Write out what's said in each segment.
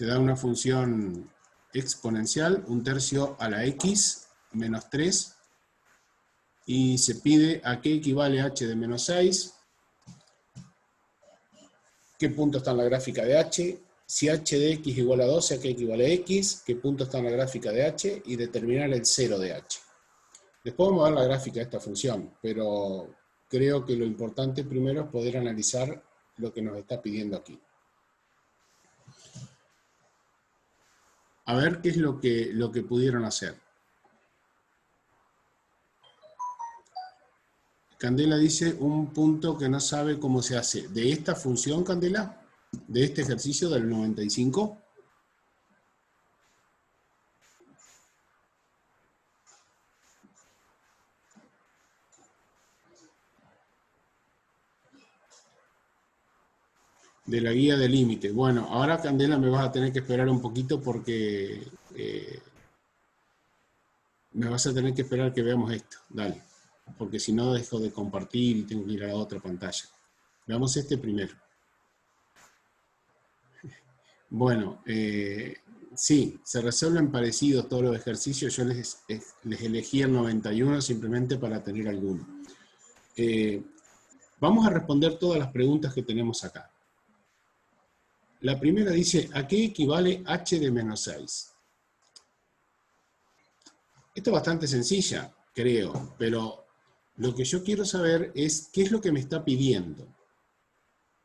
Se da una función exponencial, 1/3 a la x menos 3, y se pide a qué equivale h de menos 6, qué punto está en la gráfica de h, si h de x igual a 12, a qué equivale x, qué punto está en la gráfica de h, y determinar el 0 de h. Después vamos a ver la gráfica de esta función, pero creo que lo importante primero es poder analizar lo que nos está pidiendo aquí. A ver qué es lo que pudieron hacer. Candela dice un punto que no sabe cómo se hace. ¿De esta función, Candela? ¿De este ejercicio del 95? De la guía de límite. Bueno, ahora, Candela, me vas a tener que esperar un poquito porque me vas a tener que esperar que veamos esto. Dale. Porque si no dejo de compartir y tengo que ir a la otra pantalla. Veamos este primero. Bueno, sí, se resuelven parecidos todos los ejercicios. Yo les elegí el 91 simplemente para tener alguno. Vamos a responder todas las preguntas que tenemos acá. La primera dice, ¿a qué equivale h de menos 6? Esto es bastante sencilla, creo, pero lo que yo quiero saber es qué es lo que me está pidiendo.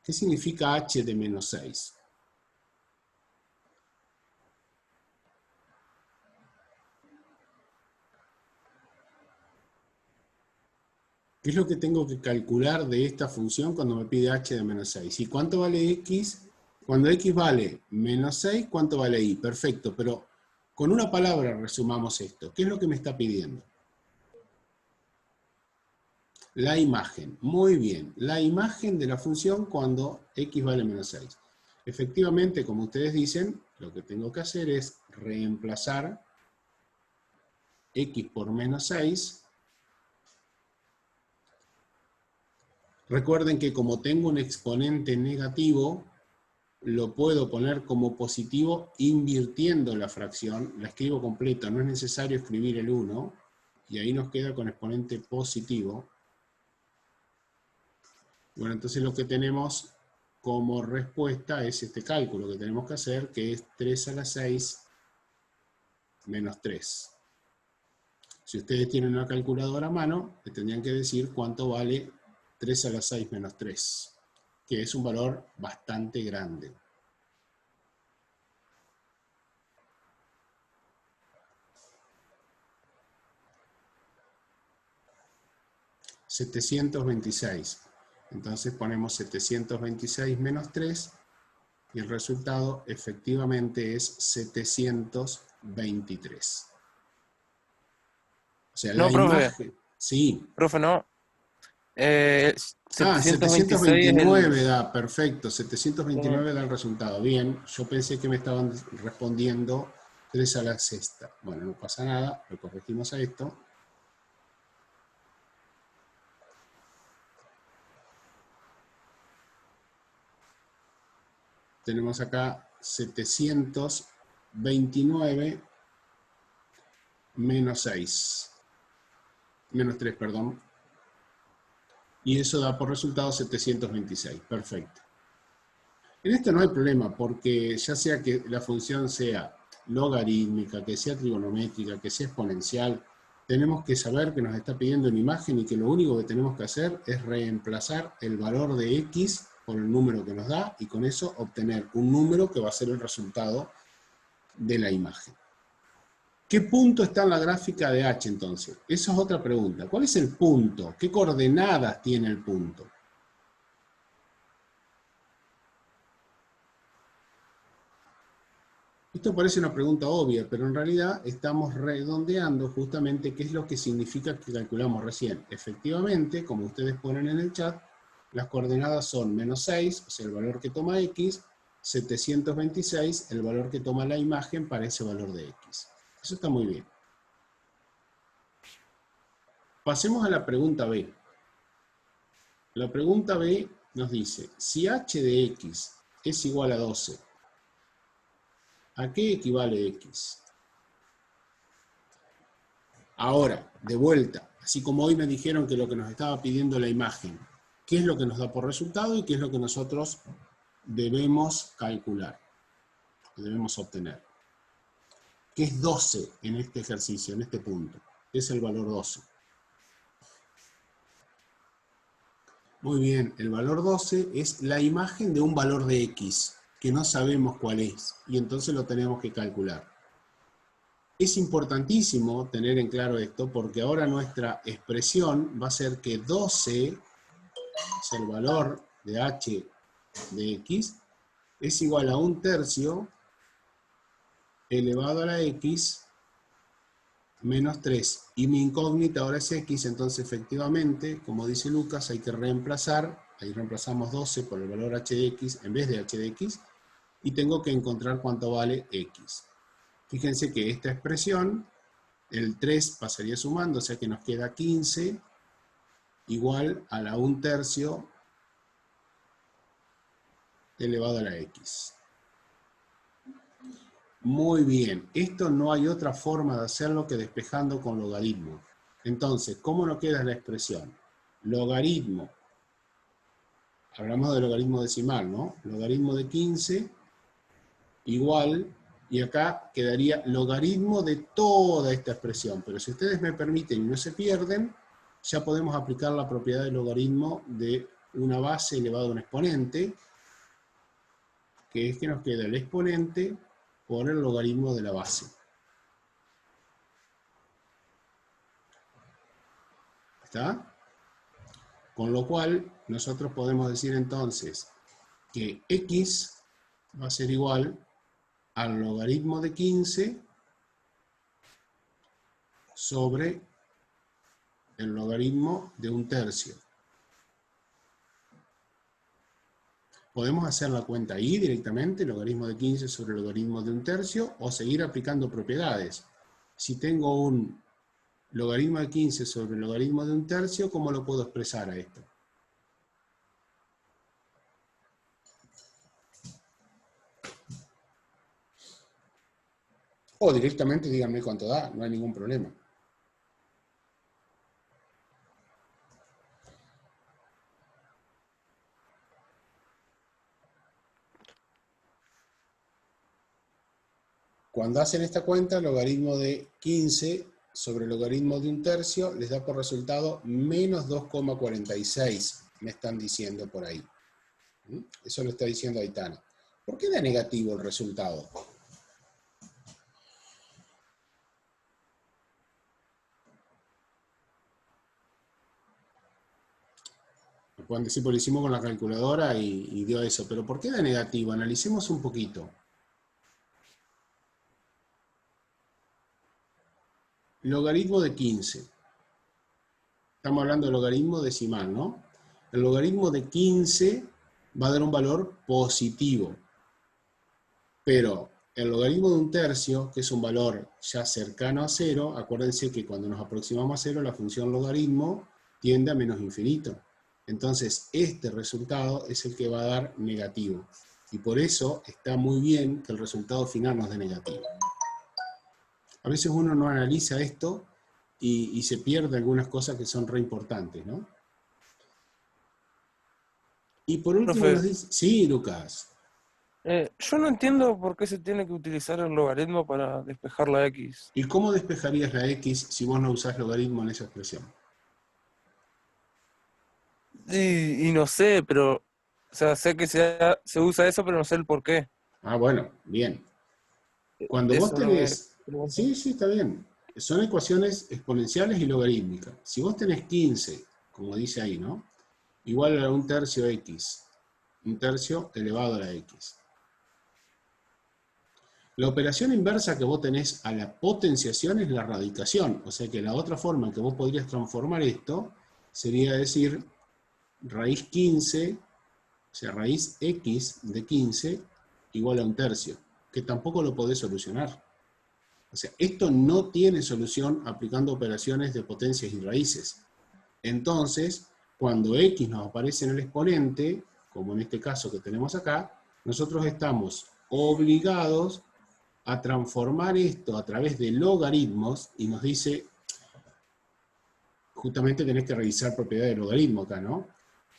¿Qué significa h de menos 6? ¿Qué es lo que tengo que calcular de esta función cuando me pide h de menos 6? ¿Y cuánto vale x? Cuando x vale menos 6, ¿cuánto vale y? Perfecto, pero con una palabra resumamos esto. ¿Qué es lo que me está pidiendo? La imagen. Muy bien. La imagen de la función cuando x vale menos 6. Efectivamente, como ustedes dicen, lo que tengo que hacer es reemplazar x por menos 6. Recuerden que como tengo un exponente negativo, lo puedo poner como positivo invirtiendo la fracción. La escribo completa, no es necesario escribir el 1. Y ahí nos queda con exponente positivo. Bueno, entonces lo que tenemos como respuesta es este cálculo que tenemos que hacer, que es 3 a la 6 menos 3. Si ustedes tienen una calculadora a mano, le tendrían que decir cuánto vale 3 a la 6 menos 3, que es un valor bastante grande. $726. Entonces ponemos 726 menos 3 y el resultado efectivamente es 723. O sea, No, la profe, imagen... Sí. profe, no. Ah, 726 es el... 729 da, perfecto. 729 da el resultado. Bien, yo pensé que me estaban respondiendo 3 a la sexta. Bueno, no pasa nada, lo corregimos a esto. Tenemos acá 729 menos 6. Menos 3, perdón. Y eso da por resultado 726. Perfecto. En esto no hay problema, porque ya sea que la función sea logarítmica, que sea trigonométrica, que sea exponencial, tenemos que saber que nos está pidiendo una imagen y que lo único que tenemos que hacer es reemplazar el valor de x por el número que nos da y con eso obtener un número que va a ser el resultado de la imagen. ¿Qué punto está en la gráfica de h entonces? Esa es otra pregunta. ¿Cuál es el punto? ¿Qué coordenadas tiene el punto? Esto parece una pregunta obvia, pero en realidad estamos redondeando justamente qué es lo que significa que calculamos recién. Efectivamente, como ustedes ponen en el chat, las coordenadas son menos 6, o sea, el valor que toma x, 726, el valor que toma la imagen para ese valor de x. Eso está muy bien. Pasemos a la pregunta B. La pregunta B nos dice, si h de x es igual a 12, ¿A qué equivale X? Ahora, de vuelta, así como hoy me dijeron que lo que nos estaba pidiendo la imagen, ¿qué es lo que nos da por resultado y qué es lo que nosotros debemos calcular, debemos obtener? ¿Qué es 12 en este ejercicio, en este punto? ¿Qué es el valor 12? Muy bien, el valor 12 es la imagen de un valor de X, que no sabemos cuál es, y entonces lo tenemos que calcular. Es importantísimo tener en claro esto, porque ahora nuestra expresión va a ser que 12 es el valor de h de x, es igual a 1/3 elevado a la x menos 3. Y mi incógnita ahora es x, entonces efectivamente, como dice Lucas, hay que reemplazar, ahí reemplazamos 12 por el valor h de x en vez de h de x, y tengo que encontrar cuánto vale x. Fíjense que esta expresión, el 3 pasaría sumando, o sea que nos queda 15, igual a la 1/3 elevado a la x. Muy bien, esto no hay otra forma de hacerlo que despejando con logaritmo. Entonces, ¿cómo nos queda la expresión? Logaritmo, hablamos de logaritmo decimal, ¿no? Logaritmo de 15 igual, y acá quedaría logaritmo de toda esta expresión. Pero si ustedes me permiten y no se pierden, ya podemos aplicar la propiedad del logaritmo de una base elevado a un exponente, que es que nos queda el exponente por el logaritmo de la base. ¿Está? Con lo cual, nosotros podemos decir entonces que x va a ser igual al logaritmo de 15 sobre el logaritmo de 1/3. Podemos hacer la cuenta ahí directamente, logaritmo de 15 sobre el logaritmo de 1/3, o seguir aplicando propiedades. Si tengo un logaritmo de 15 sobre el logaritmo de 1/3, ¿cómo lo puedo expresar a esto? O directamente díganme cuánto da, no hay ningún problema. Cuando hacen esta cuenta, el logaritmo de 15 sobre el logaritmo de 1/3 les da por resultado menos 2,46, me están diciendo por ahí. Eso lo está diciendo Aitana. ¿Por qué da negativo el resultado? Me pueden decir, porque lo hicimos con la calculadora y dio eso, pero ¿por qué da negativo? Analicemos un poquito. Logaritmo de 15. Estamos hablando de logaritmo decimal, ¿no? El logaritmo de 15 va a dar un valor positivo. Pero el logaritmo de 1/3, que es un valor ya cercano a 0, acuérdense que cuando nos aproximamos a 0, la función logaritmo tiende a menos infinito. Entonces, este resultado es el que va a dar negativo. Y por eso está muy bien que el resultado final nos dé negativo. A veces uno no analiza esto y se pierde algunas cosas que son re importantes, ¿no? Y por último nos Profe, dice... Sí, Lucas. yo no entiendo por qué se tiene que utilizar el logaritmo para despejar la X. ¿Y cómo despejarías la X si vos no usás logaritmo en esa expresión? Y no sé, pero, o sea, sé que se usa eso, pero no sé el por qué. Ah, bueno, bien. Cuando vos Eso no me tenés... pregunto. Sí, sí, está bien. Son ecuaciones exponenciales y logarítmicas. Si vos tenés 15, como dice ahí, ¿no? Igual a 1/3 X. 1/3 elevado a la X. La operación inversa que vos tenés a la potenciación es la radicación. O sea que la otra forma en que vos podrías transformar esto sería decir raíz 15, o sea, raíz X de 15 igual a 1/3, que tampoco lo podés solucionar. O sea, esto no tiene solución aplicando operaciones de potencias y raíces. Entonces, cuando X nos aparece en el exponente, como en este caso que tenemos acá, nosotros estamos obligados a transformar esto a través de logaritmos y nos dice, justamente tenés que revisar propiedad de logaritmo acá, ¿no?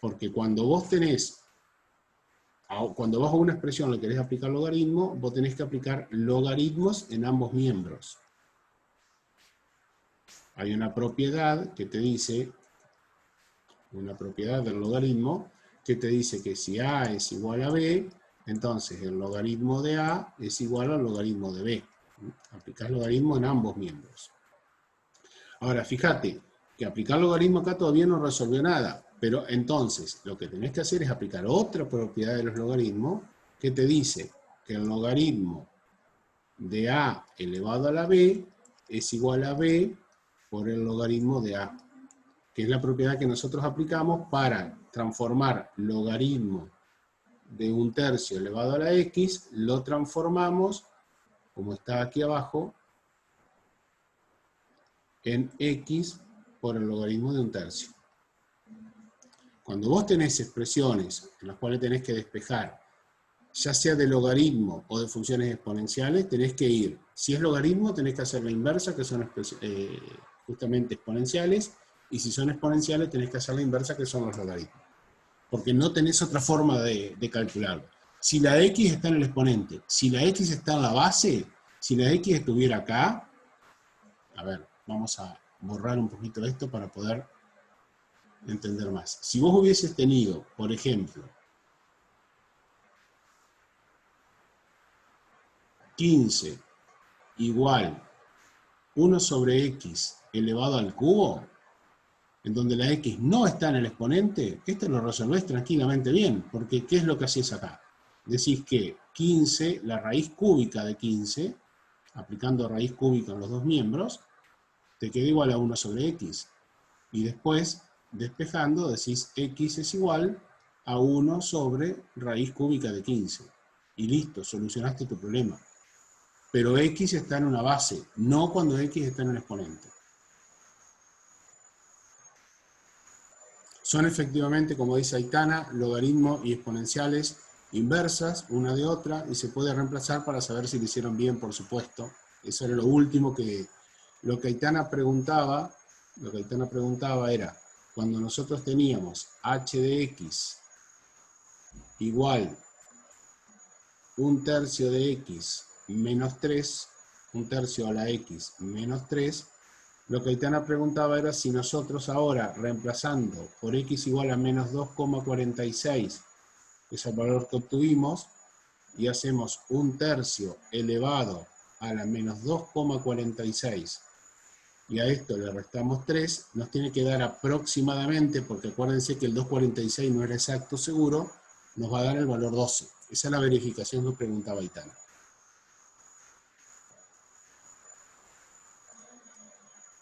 Porque cuando vos tenés, cuando vas a una expresión le querés aplicar logaritmo, vos tenés que aplicar logaritmos en ambos miembros. Hay una propiedad que te dice, una propiedad del logaritmo, que te dice que si A es igual a B, entonces el logaritmo de A es igual al logaritmo de B. Aplicás logaritmo en ambos miembros. Ahora, fíjate, que aplicar logaritmo acá todavía no resolvió nada, pero entonces lo que tenés que hacer es aplicar otra propiedad de los logaritmos que te dice que el logaritmo de A elevado a la B es igual a B por el logaritmo de A, que es la propiedad que nosotros aplicamos para transformar logaritmo de 1/3 elevado a la X, lo transformamos, como está aquí abajo, en X por el logaritmo de 1/3. Cuando vos tenés expresiones en las cuales tenés que despejar, ya sea de logaritmo o de funciones exponenciales, tenés que ir. Si es logaritmo, tenés que hacer la inversa, que son justamente exponenciales, y si son exponenciales, tenés que hacer la inversa, que son los logaritmos. Porque no tenés otra forma de calcularlo. Si la X está en el exponente, si la X está en la base, si la X estuviera acá, a ver, vamos a borrar un poquito esto para poder entender más. Si vos hubieses tenido, por ejemplo, 15 igual 1 sobre x elevado al cubo, en donde la x no está en el exponente, esto lo resolvés tranquilamente bien, porque ¿qué es lo que hacés acá? Decís que 15, la raíz cúbica de 15, aplicando raíz cúbica en los dos miembros, te queda igual a 1 sobre x. Y después, despejando, decís x es igual a 1 sobre raíz cúbica de 15. Y listo, solucionaste tu problema. Pero x está en una base, no cuando x está en un exponente. Son efectivamente, como dice Aitana, logaritmos y exponenciales inversas, una de otra, y se puede reemplazar para saber si lo hicieron bien, por supuesto. Eso era lo último que... Lo que Aitana preguntaba era, cuando nosotros teníamos h de x igual 1/3 de x menos 3, 1/3 a la x menos 3, lo que Aitana preguntaba era si nosotros ahora, reemplazando por x igual a menos 2,46, que es el valor que obtuvimos, y hacemos 1/3 elevado a la menos 2,46, y a esto le restamos 3, nos tiene que dar aproximadamente, porque acuérdense que el 2,46 no era exacto seguro, nos va a dar el valor 12. Esa es la verificación que preguntaba Aitana.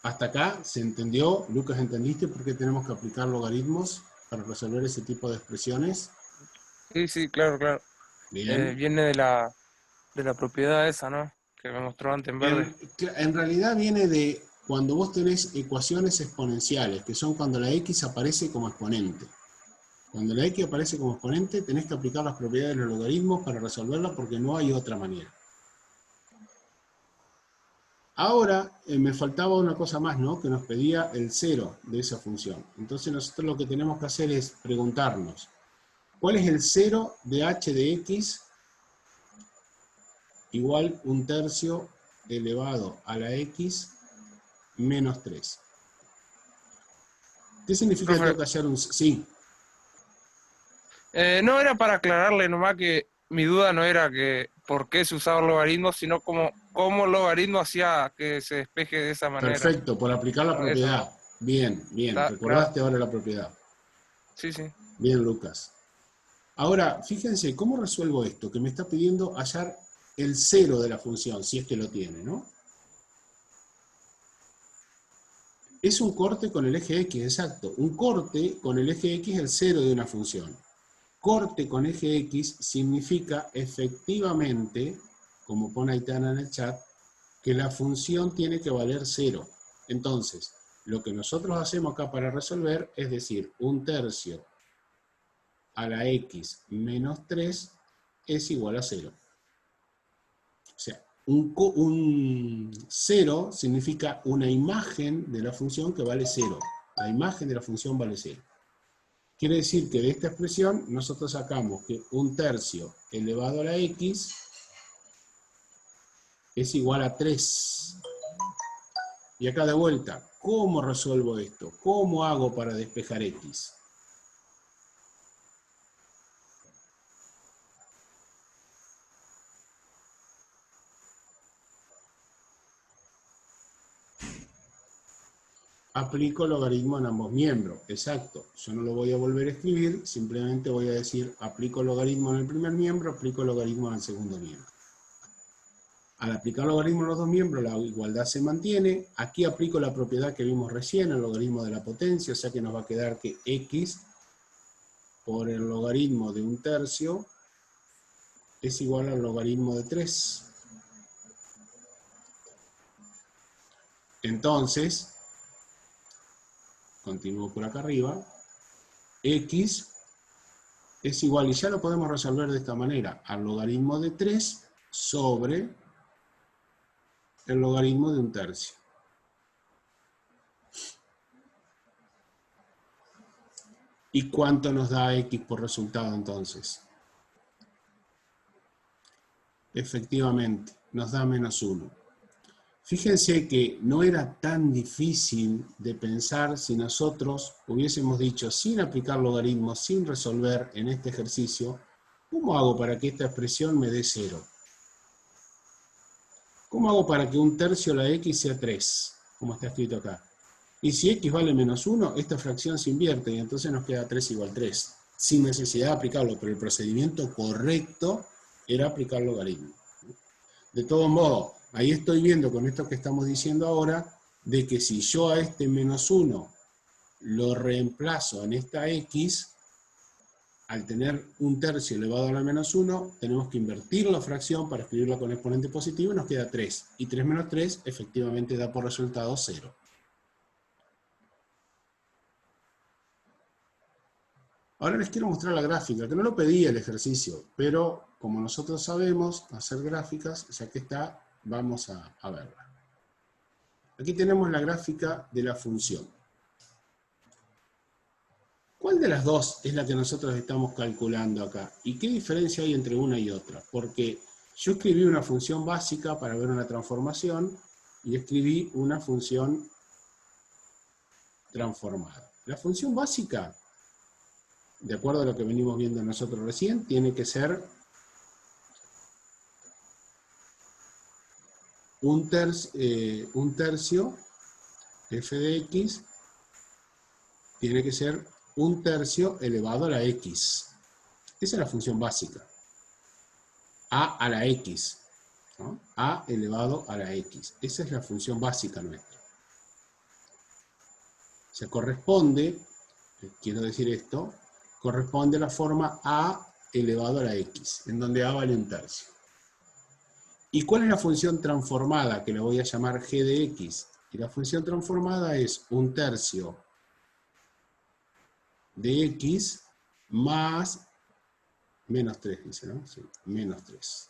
Hasta acá se entendió. Lucas, ¿entendiste por qué tenemos que aplicar logaritmos para resolver ese tipo de expresiones? Sí, sí, claro, claro. Bien. Viene de la propiedad esa, ¿no? Que me mostró antes en verde. En realidad viene de cuando vos tenés ecuaciones exponenciales, que son cuando la x aparece como exponente. Cuando la x aparece como exponente, tenés que aplicar las propiedades de los logaritmos para resolverla porque no hay otra manera. Ahora, me faltaba una cosa más, ¿no? Que nos pedía el cero de esa función. Entonces nosotros lo que tenemos que hacer es preguntarnos, ¿cuál es el cero de h de x igual 1/3 elevado a la x menos 3? ¿Qué significa que tengo Profe, que hacer un... Sí, no era para aclararle nomás que mi duda no era que por qué se usaban logaritmos, sino cómo el logaritmo hacía que se despeje de esa manera. perfecto, por aplicar la No, eso no. propiedad. Bien, bien, Claro. recordaste ahora la propiedad. Sí, sí. Bien, Lucas. Ahora, fíjense, ¿cómo resuelvo esto? Que me está pidiendo hallar el cero de la función, si es que lo tiene, ¿no? Es un corte con el eje X, exacto. Un corte con el eje X es el cero de una función. Corte con eje X significa efectivamente, como pone Aitana en el chat, que la función tiene que valer cero. Entonces, lo que nosotros hacemos acá para resolver es decir, 1/3 a la x menos 3 es igual a 0. O sea, Un 0 significa una imagen de la función que vale 0. La imagen de la función vale 0. Quiere decir que de esta expresión nosotros sacamos que 1/3 elevado a la x es igual a 3. Y acá de vuelta, ¿cómo resuelvo esto? ¿Cómo hago para despejar x? Aplico logaritmo en ambos miembros, exacto. Yo no lo voy a volver a escribir, simplemente voy a decir aplico logaritmo en el primer miembro, aplico logaritmo en el segundo miembro. Al aplicar logaritmo en los dos miembros, la igualdad se mantiene. Aquí aplico la propiedad que vimos recién, el logaritmo de la potencia, o sea que nos va a quedar que x por el logaritmo de 1/3 es igual al logaritmo de 3. Entonces, continúo por acá arriba, x es igual, y ya lo podemos resolver de esta manera, al logaritmo de 3 sobre el logaritmo de 1/3. ¿Y cuánto nos da x por resultado entonces? Efectivamente, nos da -1. Fíjense que no era tan difícil de pensar si nosotros hubiésemos dicho, sin aplicar logaritmos, sin resolver en este ejercicio, ¿cómo hago para que esta expresión me dé 0? ¿Cómo hago para que 1/3 la x sea 3? Como está escrito acá. Y si x vale -1, esta fracción se invierte y entonces nos queda 3 igual 3. Sin necesidad de aplicarlo, pero el procedimiento correcto era aplicar logaritmo. De todos modos, ahí estoy viendo con esto que estamos diciendo ahora, de que si yo a este -1 lo reemplazo en esta x, al tener 1/3 elevado a la -1, tenemos que invertir la fracción para escribirla con exponente positivo y nos queda 3. Y 3 menos 3 efectivamente da por resultado 0. Ahora les quiero mostrar la gráfica, que no lo pedía el ejercicio, pero como nosotros sabemos hacer gráficas, ya que está, vamos a verla. Aquí tenemos la gráfica de la función. ¿Cuál de las dos es la que nosotros estamos calculando acá? ¿Y qué diferencia hay entre una y otra? Porque yo escribí una función básica para ver una transformación y escribí una función transformada. La función básica, de acuerdo a lo que venimos viendo nosotros recién, tiene que ser 1/3 f de x, tiene que ser 1/3 elevado a la x. Esa es la función básica. A a la x, ¿no? A elevado a la x. Esa es la función básica nuestra. Se corresponde, quiero decir esto, corresponde a la forma a elevado a la x, en donde a vale 1/3. ¿Y cuál es la función transformada? Que la voy a llamar g de x. Y la función transformada es 1/3 de x más -3, dice, ¿no? Sí, -3.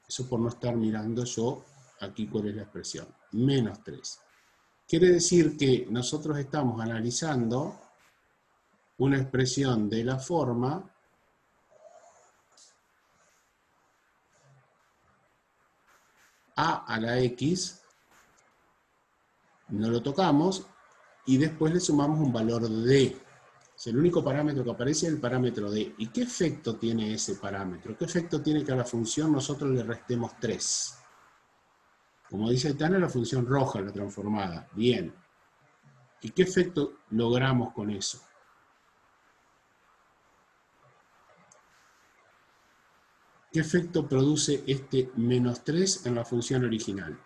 Eso por no estar mirando yo aquí cuál es la expresión. -3. Quiere decir que nosotros estamos analizando una expresión de la forma a la x, no lo tocamos, y después le sumamos un valor d. O sea, el único parámetro que aparece es el parámetro d. ¿Y qué efecto tiene ese parámetro? ¿Qué efecto tiene que a la función nosotros le restemos 3? Como dice Aitana, la función roja, la transformada. Bien. ¿Y qué efecto logramos con eso? ¿Qué efecto produce este -3 en la función original?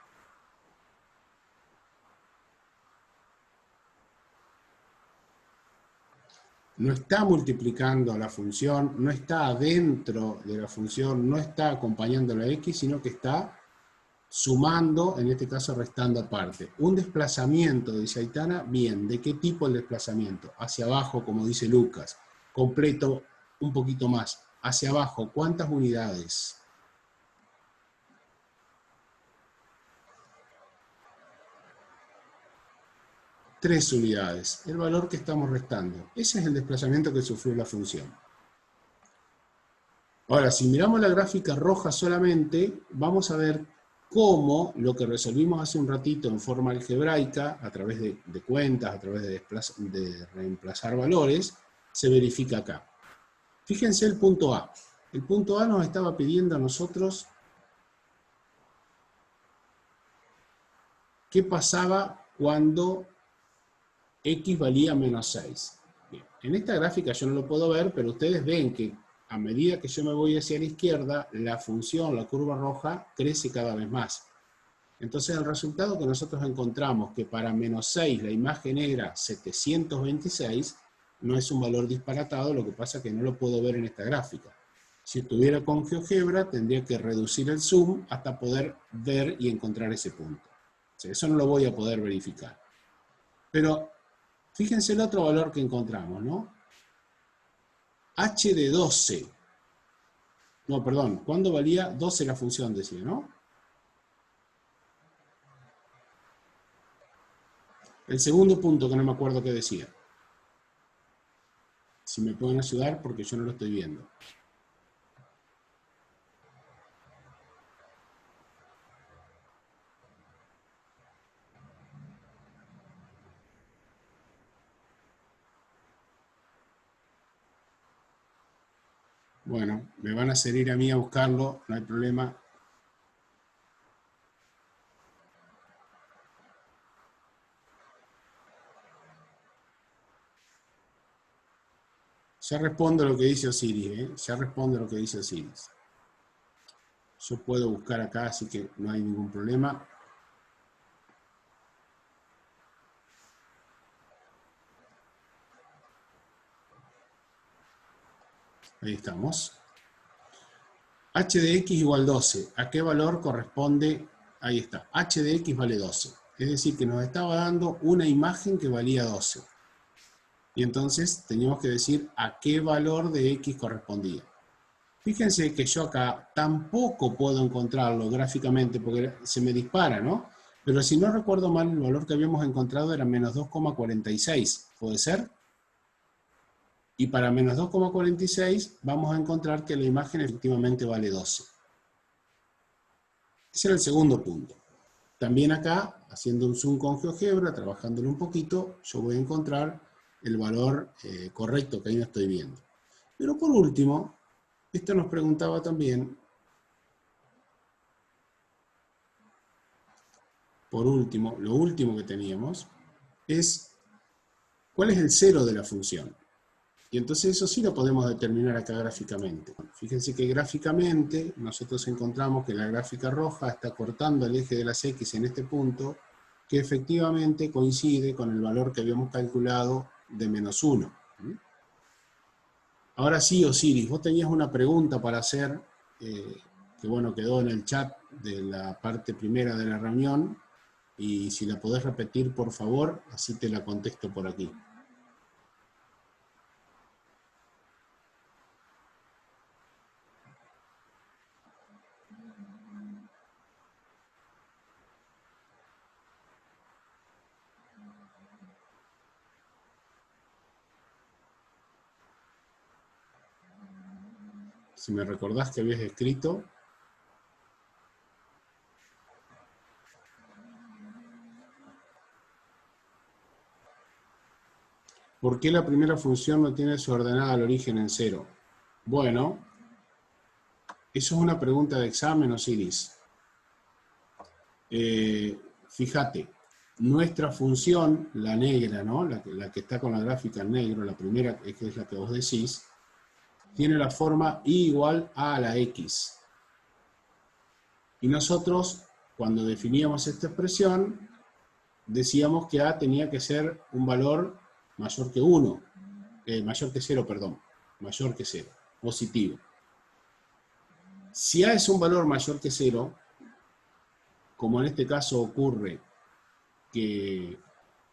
No está multiplicando la función, no está adentro de la función, no está acompañando la x, sino que está sumando, en este caso restando aparte. Un desplazamiento, dice Aitana, bien, ¿de qué tipo el desplazamiento? Hacia abajo, como dice Lucas. Completo un poquito más. Hacia abajo, ¿cuántas unidades? 3 unidades, el valor que estamos restando. Ese es el desplazamiento que sufrió la función. Ahora, si miramos la gráfica roja solamente, vamos a ver cómo lo que resolvimos hace un ratito en forma algebraica, a través de cuentas, a través de reemplazar valores, se verifica acá. Fíjense el punto A. El punto A nos estaba pidiendo a nosotros qué pasaba cuando X valía menos 6. Bien, en esta gráfica yo no lo puedo ver, pero ustedes ven que a medida que yo me voy hacia la izquierda, la función, la curva roja, crece cada vez más. Entonces el resultado que nosotros encontramos, que para menos 6 la imagen era 726, no es un valor disparatado, lo que pasa es que no lo puedo ver en esta gráfica. Si estuviera con GeoGebra, tendría que reducir el zoom hasta poder ver y encontrar ese punto. O sea, eso no lo voy a poder verificar. Pero fíjense el otro valor que encontramos, ¿no? H de 12. No, perdón, ¿cuándo valía 12 la función? Decía, ¿no? El segundo punto que no me acuerdo qué decía. Si me pueden ayudar porque yo no lo estoy viendo. Bueno, me van a hacer ir a mí a buscarlo, no hay problema. Ya respondo lo que dice Osiris, ¿eh? Ya respondo lo que dice Osiris. Yo puedo buscar acá, así que no hay ningún problema. Ahí estamos. H de x igual 12. ¿A qué valor corresponde? Ahí está. H de x vale 12. Es decir, que nos estaba dando una imagen que valía 12. Y entonces teníamos que decir a qué valor de x correspondía. Fíjense que yo acá tampoco puedo encontrarlo gráficamente porque se me dispara, ¿no? Pero si no recuerdo mal, el valor que habíamos encontrado era menos 2,46. ¿Puede ser? Y para menos 2,46 vamos a encontrar que la imagen efectivamente vale 12. Ese era el segundo punto. También acá, haciendo un zoom con GeoGebra, trabajándolo un poquito, yo voy a encontrar el valor correcto que ahí no estoy viendo. Pero por último, esto nos preguntaba también, por último, lo último que teníamos, es ¿cuál es el cero de la función? Y entonces eso sí lo podemos determinar acá gráficamente. Fíjense que gráficamente nosotros encontramos que la gráfica roja está cortando el eje de las X en este punto, que efectivamente coincide con el valor que habíamos calculado de menos 1. Ahora sí, Osiris, vos tenías una pregunta para hacer, que bueno, quedó en el chat de la parte primera de la reunión, y si la podés repetir, por favor, así te la contesto por aquí. Si me recordás que habías escrito. ¿Por qué la primera función no tiene su ordenada al origen en 0? Bueno, eso es una pregunta de examen, Osiris. Fíjate, nuestra función, la negra, ¿no? La que está con la gráfica en negro, la primera, que es la que vos decís, tiene la forma y igual a la x. Y nosotros, cuando definíamos esta expresión, decíamos que a tenía que ser un valor mayor que 1, mayor que 0, perdón, mayor que 0, positivo. Si a es un valor mayor que 0, como en este caso ocurre que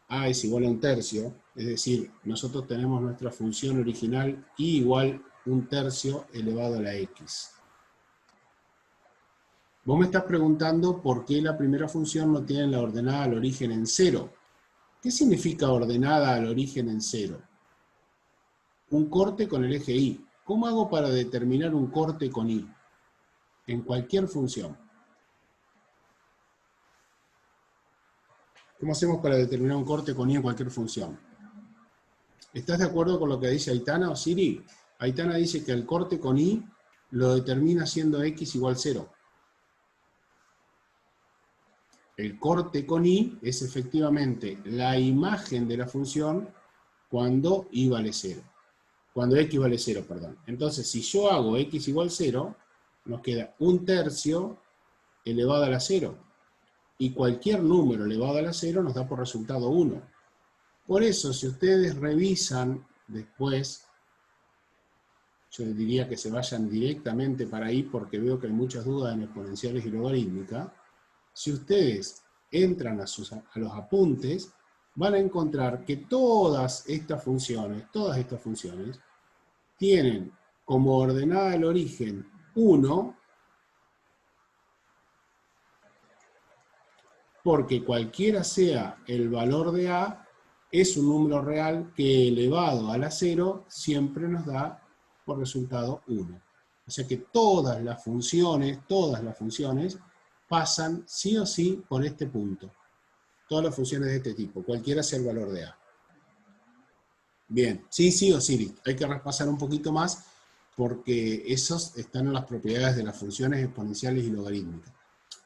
a es igual a un tercio, es decir, nosotros tenemos nuestra función original y igual un tercio elevado a la x. Vos me estás preguntando por qué la primera función no tiene la ordenada al origen en 0. ¿Qué significa ordenada al origen en 0? Un corte con el eje Y. ¿Cómo hago para determinar un corte con Y? En cualquier función. ¿Cómo hacemos para determinar un corte con Y en cualquier función? ¿Estás de acuerdo con lo que dice Aitana o Siri? Aitana dice que el corte con Y lo determina siendo X igual 0. El corte con Y es efectivamente la imagen de la función cuando Y vale 0. Cuando X vale 0, perdón. Entonces, si yo hago X igual 0, nos queda 1/3 elevado a la 0. Y cualquier número elevado a la 0 nos da por resultado 1. Por eso, si ustedes revisan después, yo les diría que se vayan directamente para ahí porque veo que hay muchas dudas en exponenciales y logarítmica. Si ustedes entran a los apuntes, van a encontrar que todas estas funciones tienen como ordenada el origen 1, porque cualquiera sea el valor de A, es un número real que elevado a la 0 siempre nos da por resultado 1. O sea que todas las funciones pasan sí o sí por este punto. Todas las funciones de este tipo, cualquiera sea el valor de A. Bien, sí o Siri, hay que repasar un poquito más porque esos están en las propiedades de las funciones exponenciales y logarítmicas.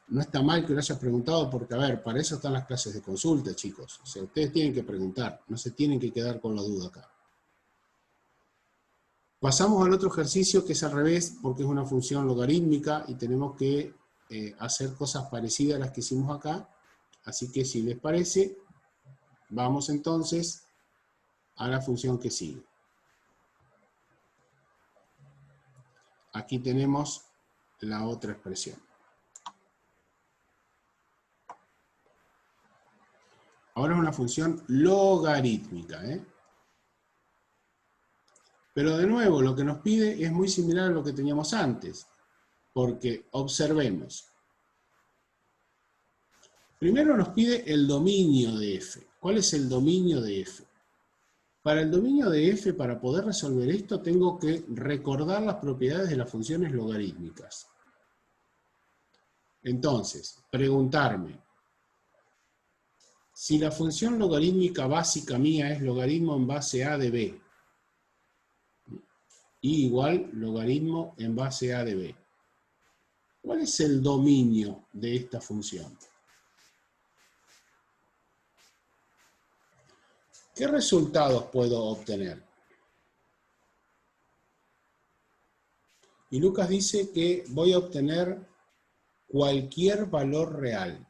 No está mal que lo hayas preguntado porque, a ver, para eso están las clases de consulta, chicos. O sea, ustedes tienen que preguntar, no se tienen que quedar con la duda acá. Pasamos al otro ejercicio que es al revés porque es una función logarítmica y tenemos que hacer cosas parecidas a las que hicimos acá. Así que si les parece, vamos entonces a la función que sigue. Aquí tenemos la otra expresión. Ahora es una función logarítmica, Pero de nuevo, lo que nos pide es muy similar a lo que teníamos antes, porque observemos. Primero nos pide el dominio de f. ¿Cuál es el dominio de f? Para el dominio de f, para poder resolver esto, tengo que recordar las propiedades de las funciones logarítmicas. Entonces, preguntarme, si la función logarítmica básica mía es logaritmo en base a de b, y igual logaritmo en base a de b, ¿cuál es el dominio de esta función? ¿Qué resultados puedo obtener? Y Lucas dice que voy a obtener cualquier valor real.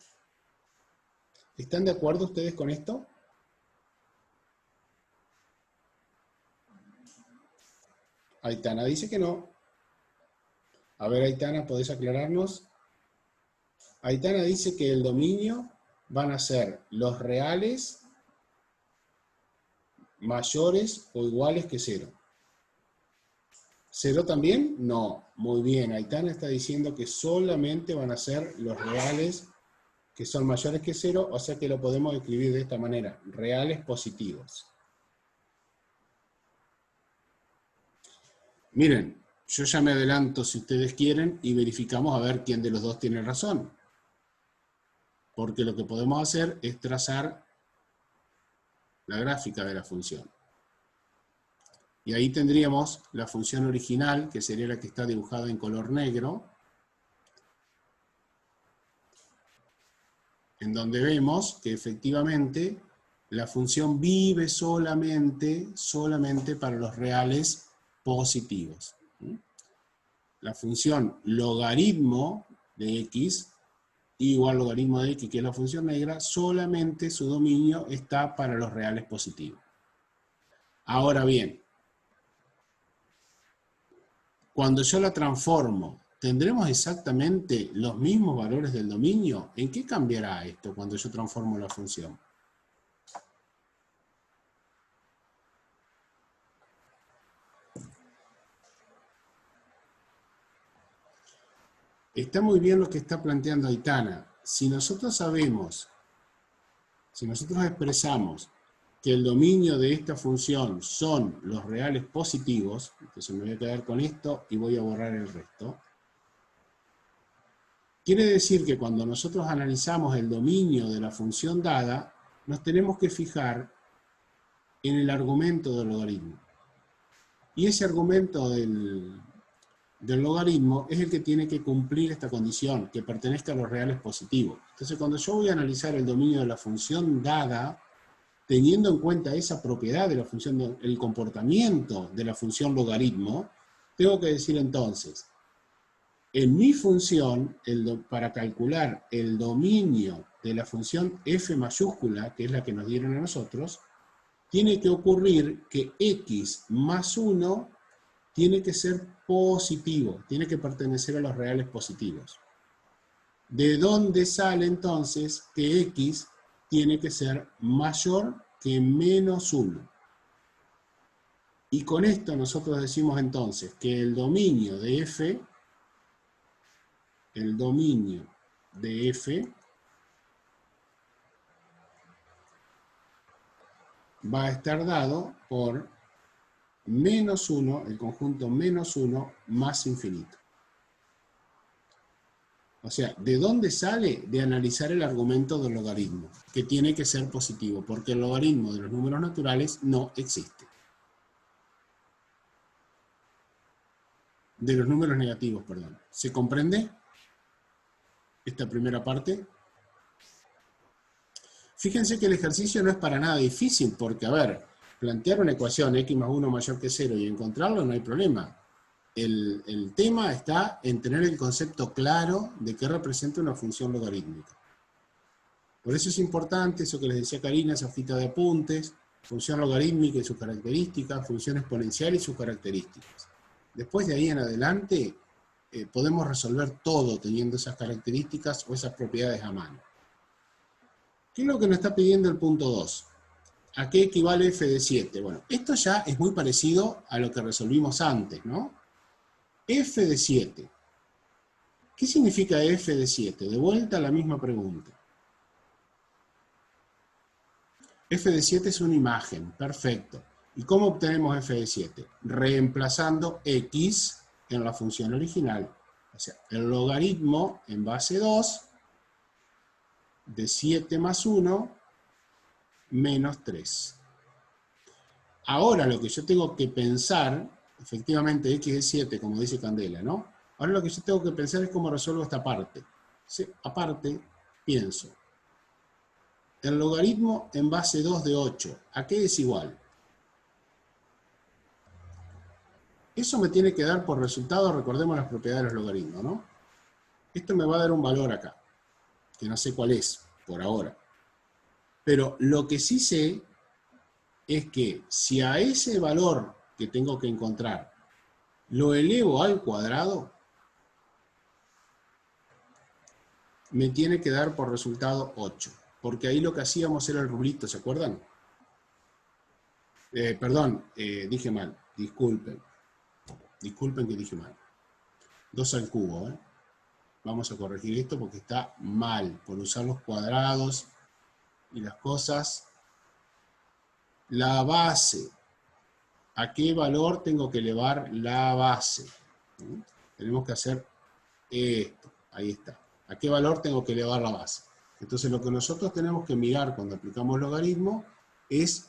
¿Están de acuerdo ustedes con esto? Aitana dice que no. A ver, Aitana, ¿podés aclararnos? Aitana dice que el dominio van a ser los reales mayores o iguales que 0. ¿0 también? No. Muy bien, Aitana está diciendo que solamente van a ser los reales que son mayores que 0, o sea que lo podemos escribir de esta manera, reales positivos. Miren, yo ya me adelanto si ustedes quieren y verificamos a ver quién de los dos tiene razón. Porque lo que podemos hacer es trazar la gráfica de la función. Y ahí tendríamos la función original, que sería la que está dibujada en color negro, en donde vemos que efectivamente la función vive solamente para los reales positivos. La función logaritmo de x, igual logaritmo de x, que es la función negra, solamente su dominio está para los reales positivos. Ahora bien, cuando yo la transformo, ¿tendremos exactamente los mismos valores del dominio? ¿En qué cambiará esto cuando yo transformo la función? Está muy bien lo que está planteando Aitana. Si nosotros sabemos Si nosotros expresamos que el dominio de esta función son los reales positivos, entonces me voy a quedar con esto y voy a borrar el resto. Quiere decir que cuando nosotros analizamos el dominio de la función dada, nos tenemos que fijar en el argumento del logaritmo. Y ese argumento del logaritmo es el que tiene que cumplir esta condición, que pertenezca a los reales positivos. Entonces, cuando yo voy a analizar el dominio de la función dada, teniendo en cuenta esa propiedad de la función, el comportamiento de la función logaritmo, tengo que decir entonces, en mi función, para calcular el dominio de la función f mayúscula, que es la que nos dieron a nosotros, tiene que ocurrir que x más 1 tiene que ser positivo, tiene que pertenecer a los reales positivos. ¿De dónde sale entonces que x tiene que ser mayor que menos 1? Y con esto nosotros decimos entonces que el dominio de f va a estar dado por menos 1, el conjunto menos 1 más infinito. O sea, ¿de dónde sale? De analizar el argumento del logaritmo, que tiene que ser positivo, porque el logaritmo de los números naturales no existe. De los números negativos, perdón. ¿Se comprende esta primera parte? Fíjense que el ejercicio no es para nada difícil, porque, a ver, plantear una ecuación x más 1 mayor que 0 y encontrarlo no hay problema. El tema está en tener el concepto claro de qué representa una función logarítmica. Por eso es importante eso que les decía Karina, esa hojita de apuntes, función logarítmica y sus características, función exponencial y sus características. Después de ahí en adelante podemos resolver todo teniendo esas características o esas propiedades a mano. ¿Qué es lo que nos está pidiendo el punto 2? ¿A qué equivale f de 7? Bueno, esto ya es muy parecido a lo que resolvimos antes, ¿no? F de 7. ¿Qué significa f de 7? De vuelta a la misma pregunta. F de 7 es una imagen, perfecto. ¿Y cómo obtenemos f de 7? Reemplazando x en la función original. O sea, el logaritmo en base 2 de 7 más 1 menos 3. Ahora lo que yo tengo que pensar, efectivamente x es 7, como dice Candela, ¿no? Ahora lo que yo tengo que pensar es cómo resuelvo esta parte. Sí, aparte, pienso. El logaritmo en base 2 de 8, ¿a qué es igual? Eso me tiene que dar por resultado, recordemos las propiedades de los logaritmos, ¿no? Esto me va a dar un valor acá, que no sé cuál es, por ahora. Pero lo que sí sé es que si a ese valor que tengo que encontrar lo elevo al cuadrado, me tiene que dar por resultado 8. Porque ahí lo que hacíamos era el rulito, ¿se acuerdan? Dije mal, disculpen. Disculpen que dije mal. 2 al cubo, ¿eh? Vamos a corregir esto porque está mal, por usar los cuadrados y las cosas. La base. ¿A qué valor tengo que elevar la base? Tenemos que hacer esto. Ahí está. ¿A qué valor tengo que elevar la base? Entonces lo que nosotros tenemos que mirar cuando aplicamos logaritmo es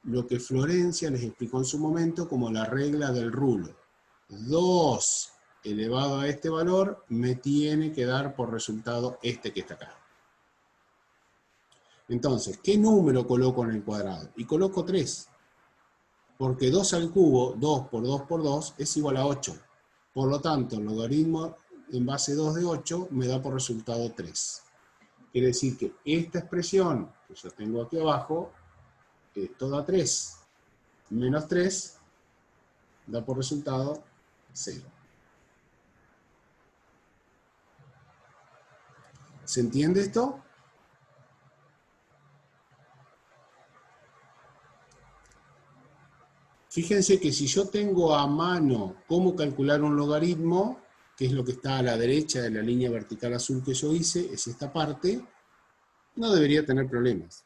lo que Florencia les explicó en su momento como la regla del rulo. 2 elevado a este valor me tiene que dar por resultado este que está acá. Entonces, ¿qué número coloco en el cuadrado? Y coloco 3. Porque 2 al cubo, 2 por 2 por 2, es igual a 8. Por lo tanto, el logaritmo en base 2 de 8 me da por resultado 3. Quiere decir que esta expresión que yo tengo aquí abajo, esto da 3. Menos 3 da por resultado 0. ¿Se entiende esto? Fíjense que si yo tengo a mano cómo calcular un logaritmo, que es lo que está a la derecha de la línea vertical azul que yo hice, es esta parte, no debería tener problemas.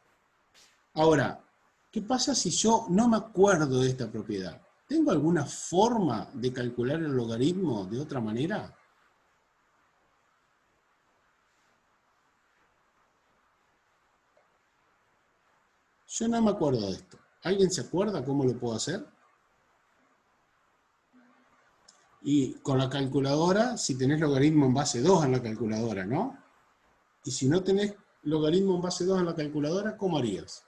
Ahora, ¿qué pasa si yo no me acuerdo de esta propiedad? ¿Tengo alguna forma de calcular el logaritmo de otra manera? Yo no me acuerdo de esto. ¿Alguien se acuerda cómo lo puedo hacer? Y con la calculadora, si tenés logaritmo en base 2 en la calculadora, ¿no? Y si no tenés logaritmo en base 2 en la calculadora, ¿cómo harías?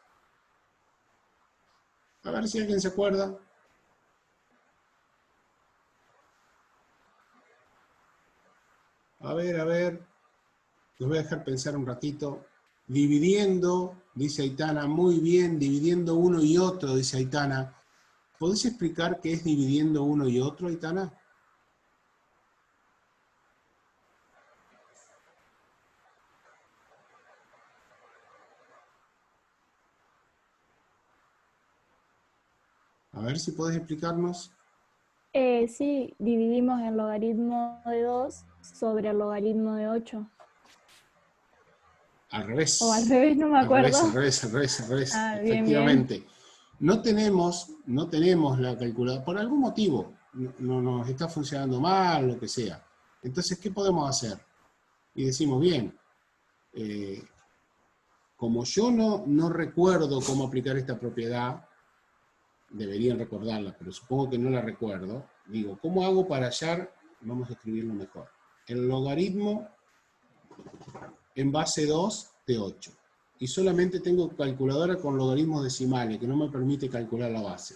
A ver si alguien se acuerda. A ver. Los voy a dejar pensar un ratito. Dividiendo, dice Aitana, muy bien, dividiendo uno y otro, dice Aitana. ¿Podés explicar qué es dividiendo uno y otro, Aitana? A ver si podés explicarnos. Sí, dividimos el logaritmo de 2 sobre el logaritmo de 8. Al revés. O al revés, no me acuerdo. Al revés. Ah, Efectivamente. bien. No tenemos la calculadora, por algún motivo, no nos está funcionando mal, lo que sea. Entonces, ¿qué podemos hacer? Y decimos, bien, como yo no recuerdo cómo aplicar esta propiedad, deberían recordarla, pero supongo que no la recuerdo, digo, ¿cómo hago para hallar? Vamos a escribirlo mejor. El logaritmo en base 2 de 8. Y solamente tengo calculadora con logaritmos decimales, que no me permite calcular la base.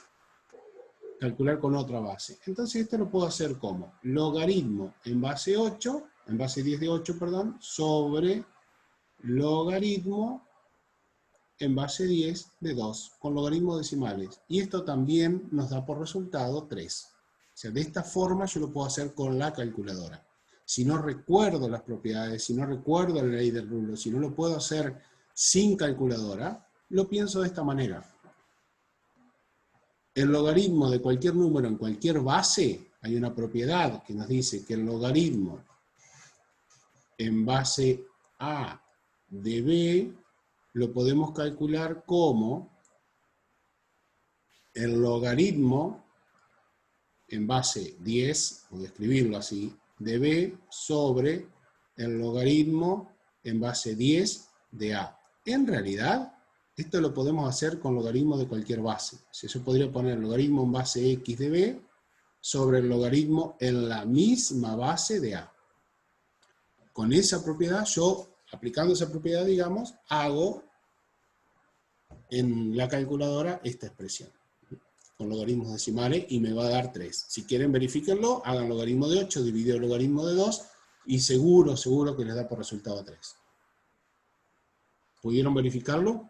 Calcular con otra base. Entonces esto lo puedo hacer como logaritmo en base 8, en base 10 de 8, perdón, sobre logaritmo en base 10 de 2, con logaritmos decimales. Y esto también nos da por resultado 3. O sea, de esta forma yo lo puedo hacer con la calculadora. Si no recuerdo las propiedades, si no recuerdo la ley del rulo, si no lo puedo hacer sin calculadora, lo pienso de esta manera. El logaritmo de cualquier número en cualquier base, hay una propiedad que nos dice que el logaritmo en base A de B lo podemos calcular como el logaritmo en base 10, voy a escribirlo así, de B sobre el logaritmo en base 10 de A. En realidad, esto lo podemos hacer con logaritmo de cualquier base. O sea, yo podría poner el logaritmo en base X de B sobre el logaritmo en la misma base de A. Con esa propiedad, yo, aplicando esa propiedad, digamos, hago en la calculadora esta expresión con logaritmos decimales y me va a dar 3. Si quieren verifíquenlo, hagan logaritmo de 8 dividido el logaritmo de 2 y seguro que les da por resultado 3. ¿Pudieron verificarlo?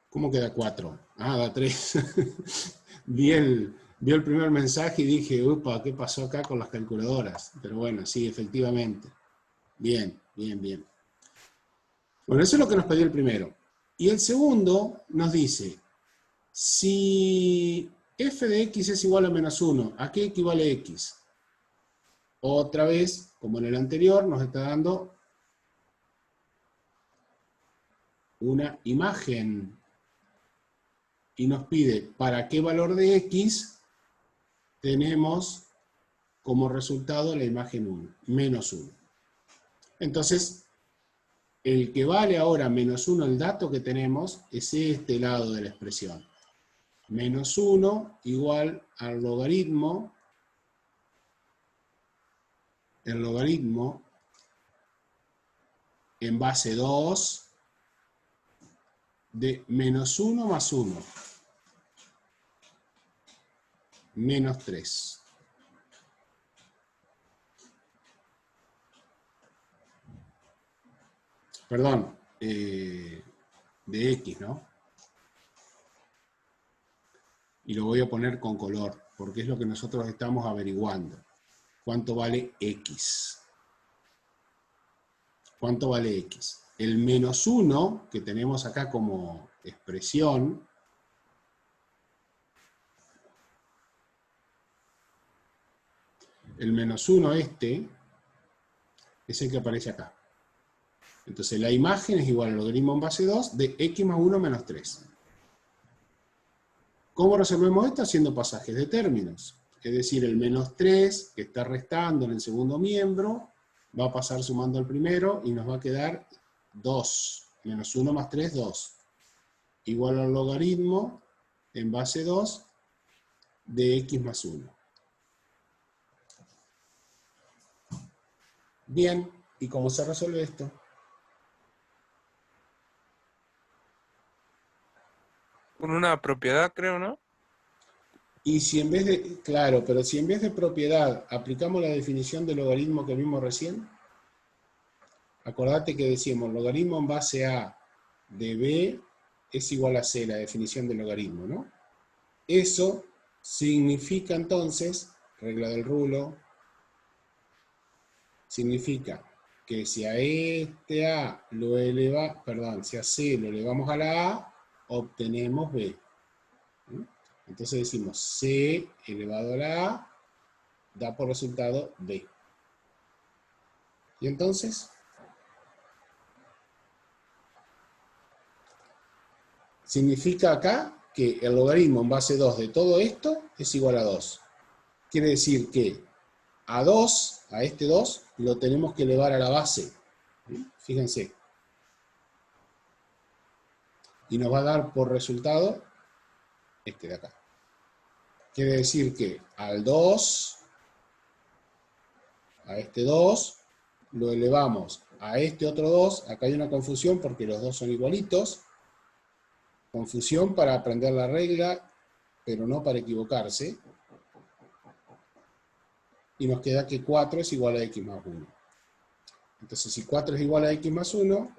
¿Cómo queda 4? Ah, da 3. Vi el primer mensaje y dije, upa, ¿qué pasó acá con las calculadoras? Pero bueno, sí, efectivamente. Bien. Bueno, eso es lo que nos pidió el primero. Y el segundo nos dice, si f de x es igual a menos 1, ¿a qué equivale x? Otra vez, como en el anterior, nos está dando una imagen y nos pide para qué valor de x tenemos como resultado la imagen 1, menos 1. Entonces, el que vale ahora menos 1, el dato que tenemos, es este lado de la expresión. Menos 1 igual al logaritmo, el logaritmo en base 2 de menos 1 más 1, menos 3. Perdón, de x, ¿no? Y lo voy a poner con color, porque es lo que nosotros estamos averiguando. ¿Cuánto vale x? ¿Cuánto vale x? El menos 1, que tenemos acá como expresión, El menos 1 este es el que aparece acá. Entonces la imagen es igual al logaritmo en base 2 de x más 1 menos 3. ¿Cómo resolvemos esto? Haciendo pasajes de términos. Es decir, el menos 3 que está restando en el segundo miembro va a pasar sumando al primero y nos va a quedar 2. Menos 1 más 3, 2. Igual al logaritmo en base 2 de x más 1. Bien, ¿y cómo se resuelve esto? Con una propiedad, creo, ¿no? Y si en vez de, claro, pero si en vez de propiedad aplicamos la definición de logaritmo que vimos recién, acordate que decíamos logaritmo en base a de b es igual a c, la definición del logaritmo, ¿no? Eso significa entonces, regla del rulo, significa que si a este a lo eleva, perdón, si a c lo elevamos a la a, obtenemos b. Entonces decimos c elevado a la a da por resultado b. Y entonces, significa acá que el logaritmo en base 2 de todo esto es igual a 2. Quiere decir que a 2, a este 2, lo tenemos que elevar a la base. Fíjense. Y nos va a dar por resultado este de acá. Quiere decir que al 2, a este 2, lo elevamos a este otro 2. Acá hay una confusión porque los dos son igualitos. Confusión para aprender la regla, pero no para equivocarse. Y nos queda que 4 es igual a x más 1. Entonces, si 4 es igual a x más 1,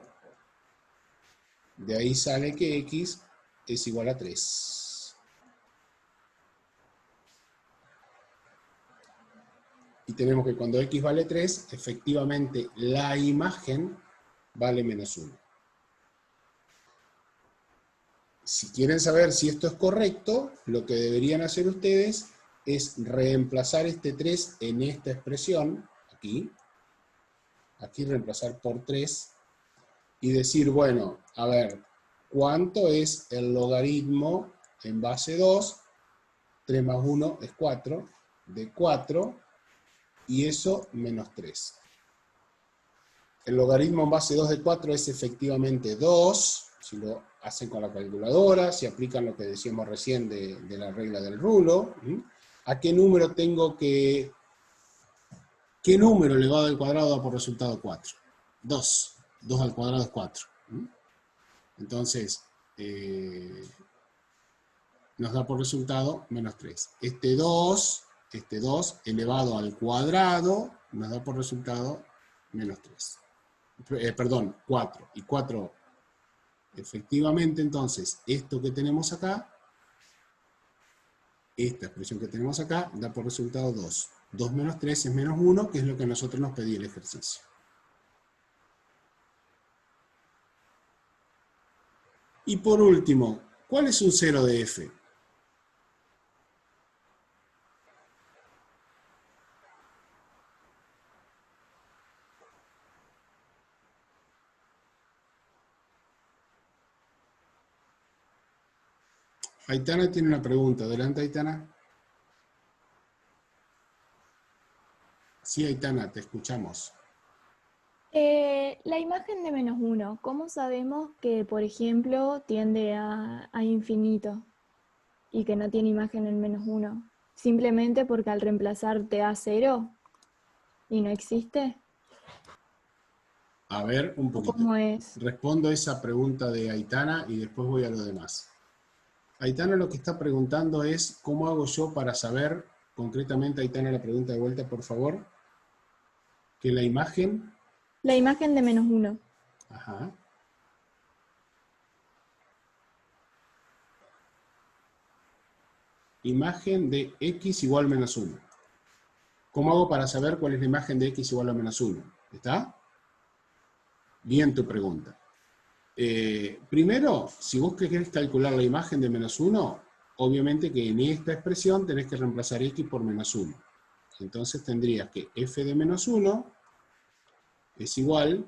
de ahí sale que x es igual a 3. Y tenemos que cuando x vale 3, efectivamente la imagen vale menos 1. Si quieren saber si esto es correcto, lo que deberían hacer ustedes es reemplazar este 3 en esta expresión, aquí reemplazar por 3, y decir, bueno, a ver, ¿cuánto es el logaritmo en base 2? 3 más 1 es 4, de 4, y eso menos 3. El logaritmo en base 2 de 4 es efectivamente 2, si lo hacen con la calculadora, si aplican lo que decíamos recién de la regla del rulo. ¿A qué número tengo que... ¿Qué número elevado al cuadrado da por resultado 4? 2. 2 al cuadrado es 4. Entonces, nos da por resultado menos 3. Este 2 elevado al cuadrado nos da por resultado menos 3. Perdón, 4. Y 4, efectivamente, entonces, esto que tenemos acá, esta expresión que tenemos acá, da por resultado 2. 2 menos 3 es menos 1, que es lo que a nosotros nos pedía el ejercicio. Y por último, ¿cuál es un cero de f? Aitana tiene una pregunta. Adelante, Aitana. Sí, Aitana, te escuchamos. La imagen de menos 1, ¿cómo sabemos que, por ejemplo, tiende a infinito y que no tiene imagen en menos 1? ¿Simplemente porque al reemplazar te da 0 y no existe? A ver, un poquito. ¿Cómo es? Respondo esa pregunta de Aitana y después voy a lo demás. Aitana lo que está preguntando es, ¿cómo hago yo para saber, concretamente, Aitana, la pregunta de vuelta, por favor, que la imagen... La imagen de menos 1. Ajá. Imagen de x igual a menos 1. ¿Cómo hago para saber cuál es la imagen de x igual a menos 1? ¿Está? Bien tu pregunta. Primero, si vos querés calcular la imagen de menos 1, obviamente que en esta expresión tenés que reemplazar x por menos 1. Entonces tendrías que f de menos 1 es igual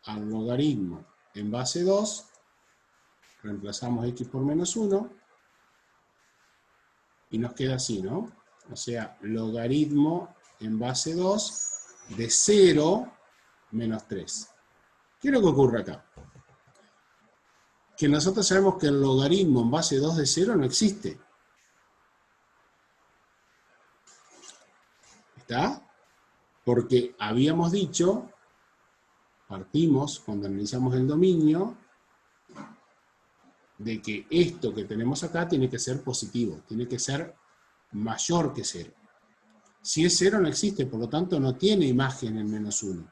al logaritmo en base 2, reemplazamos x por menos 1, y nos queda así, ¿no? O sea, logaritmo en base 2 de 0 menos 3. ¿Qué es lo que ocurre acá? Que nosotros sabemos que el logaritmo en base 2 de 0 no existe. ¿Está? Porque habíamos dicho, partimos cuando analizamos el dominio, de que esto que tenemos acá tiene que ser positivo, tiene que ser mayor que 0. Si es 0 no existe, por lo tanto no tiene imagen en menos 1.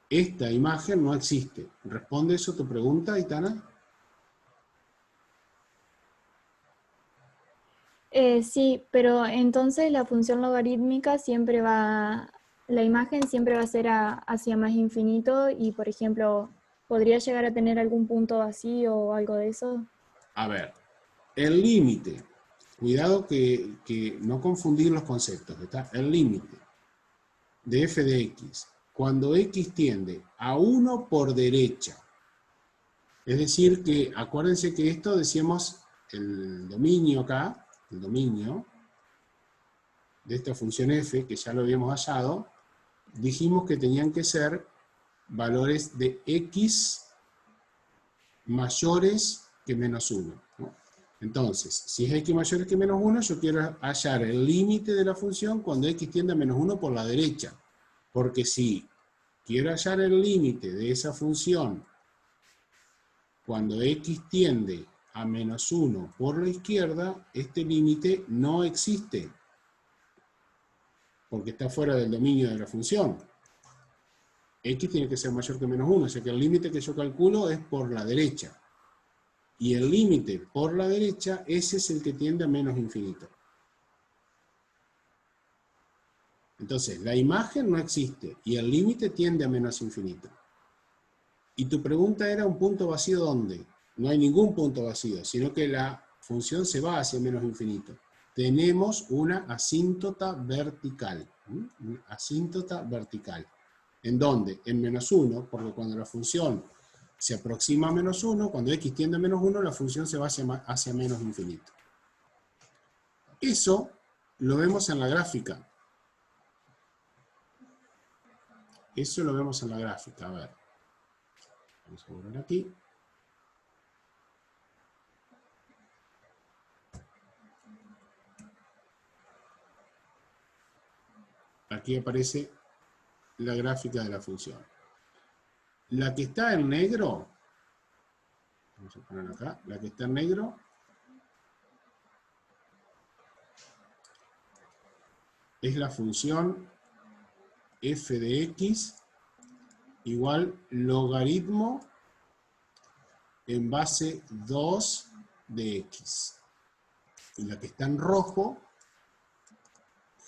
Esta imagen no existe. ¿Responde eso tu pregunta, Aitana? Sí, pero entonces la función logarítmica siempre la imagen siempre va a ser hacia más infinito y, por ejemplo, ¿podría llegar a tener algún punto vacío o algo de eso? A ver, el límite. Cuidado que no confundir los conceptos. ¿Está? El límite de f de x. Cuando x tiende a 1 por derecha. Es decir que, acuérdense que esto decíamos, el dominio acá, el dominio de esta función f, que ya lo habíamos hallado, dijimos que tenían que ser valores de x mayores que menos 1. ¿No? Entonces, si es x mayor que menos 1, yo quiero hallar el límite de la función cuando x tiende a menos 1 por la derecha. Porque si quiero hallar el límite de esa función cuando x tiende a menos 1 por la izquierda, este límite no existe, porque está fuera del dominio de la función. X tiene que ser mayor que menos 1, o sea que el límite que yo calculo es por la derecha. Y el límite por la derecha, ese es el que tiende a menos infinito. Entonces, la imagen no existe, y el límite tiende a menos infinito. Y tu pregunta era un punto vacío, ¿dónde? No hay ningún punto vacío, sino que la función se va hacia menos infinito. Tenemos una asíntota vertical. Una asíntota vertical. ¿En dónde? En menos 1, porque cuando la función se aproxima a menos 1, cuando x tiende a menos 1, la función se va hacia menos infinito. Eso lo vemos en la gráfica. Eso lo vemos en la gráfica. A ver. Vamos a borrar aquí. Aquí aparece la gráfica de la función. La que está en negro, vamos a poner acá, la que está en negro, es la función f de x igual logaritmo en base 2 de x. Y la que está en rojo,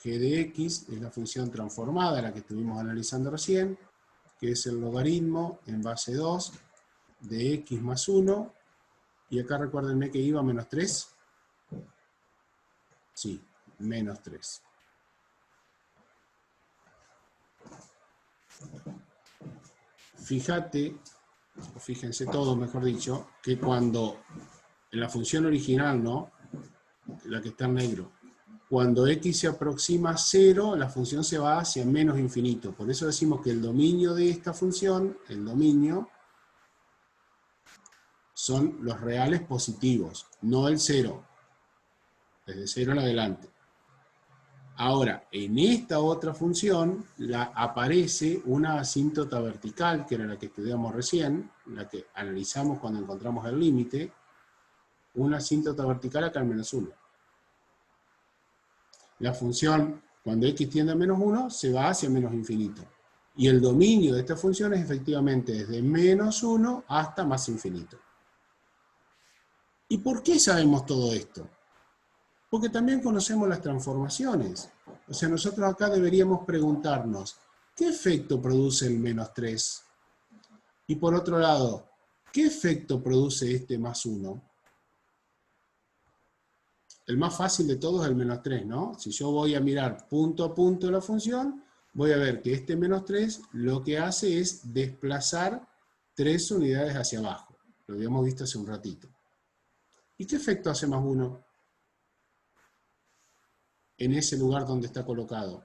g de x, es la función transformada, la que estuvimos analizando recién, que es el logaritmo en base 2 de x más 1, y acá recuérdenme que iba a menos 3. Sí, menos 3. Fíjate, o fíjense todos, mejor dicho, que cuando en la función original, ¿no? La que está en negro, cuando x se aproxima a 0, la función se va hacia menos infinito. Por eso decimos que el dominio de esta función, el dominio, son los reales positivos, no el 0. Desde 0 en adelante. Ahora, en esta otra función aparece una asíntota vertical, que era la que estudiamos recién, la que analizamos cuando encontramos el límite, una asíntota vertical acá en menos 1. La función, cuando x tiende a menos 1, se va hacia menos infinito. Y el dominio de esta función es efectivamente desde menos 1 hasta más infinito. ¿Y por qué sabemos todo esto? Porque también conocemos las transformaciones. O sea, nosotros acá deberíamos preguntarnos, ¿qué efecto produce el menos 3? Y por otro lado, ¿qué efecto produce este más 1? El más fácil de todos es el menos 3, ¿no? Si yo voy a mirar punto a punto la función, voy a ver que este menos 3 lo que hace es desplazar 3 unidades hacia abajo. Lo habíamos visto hace un ratito. ¿Y qué efecto hace más 1 en ese lugar donde está colocado?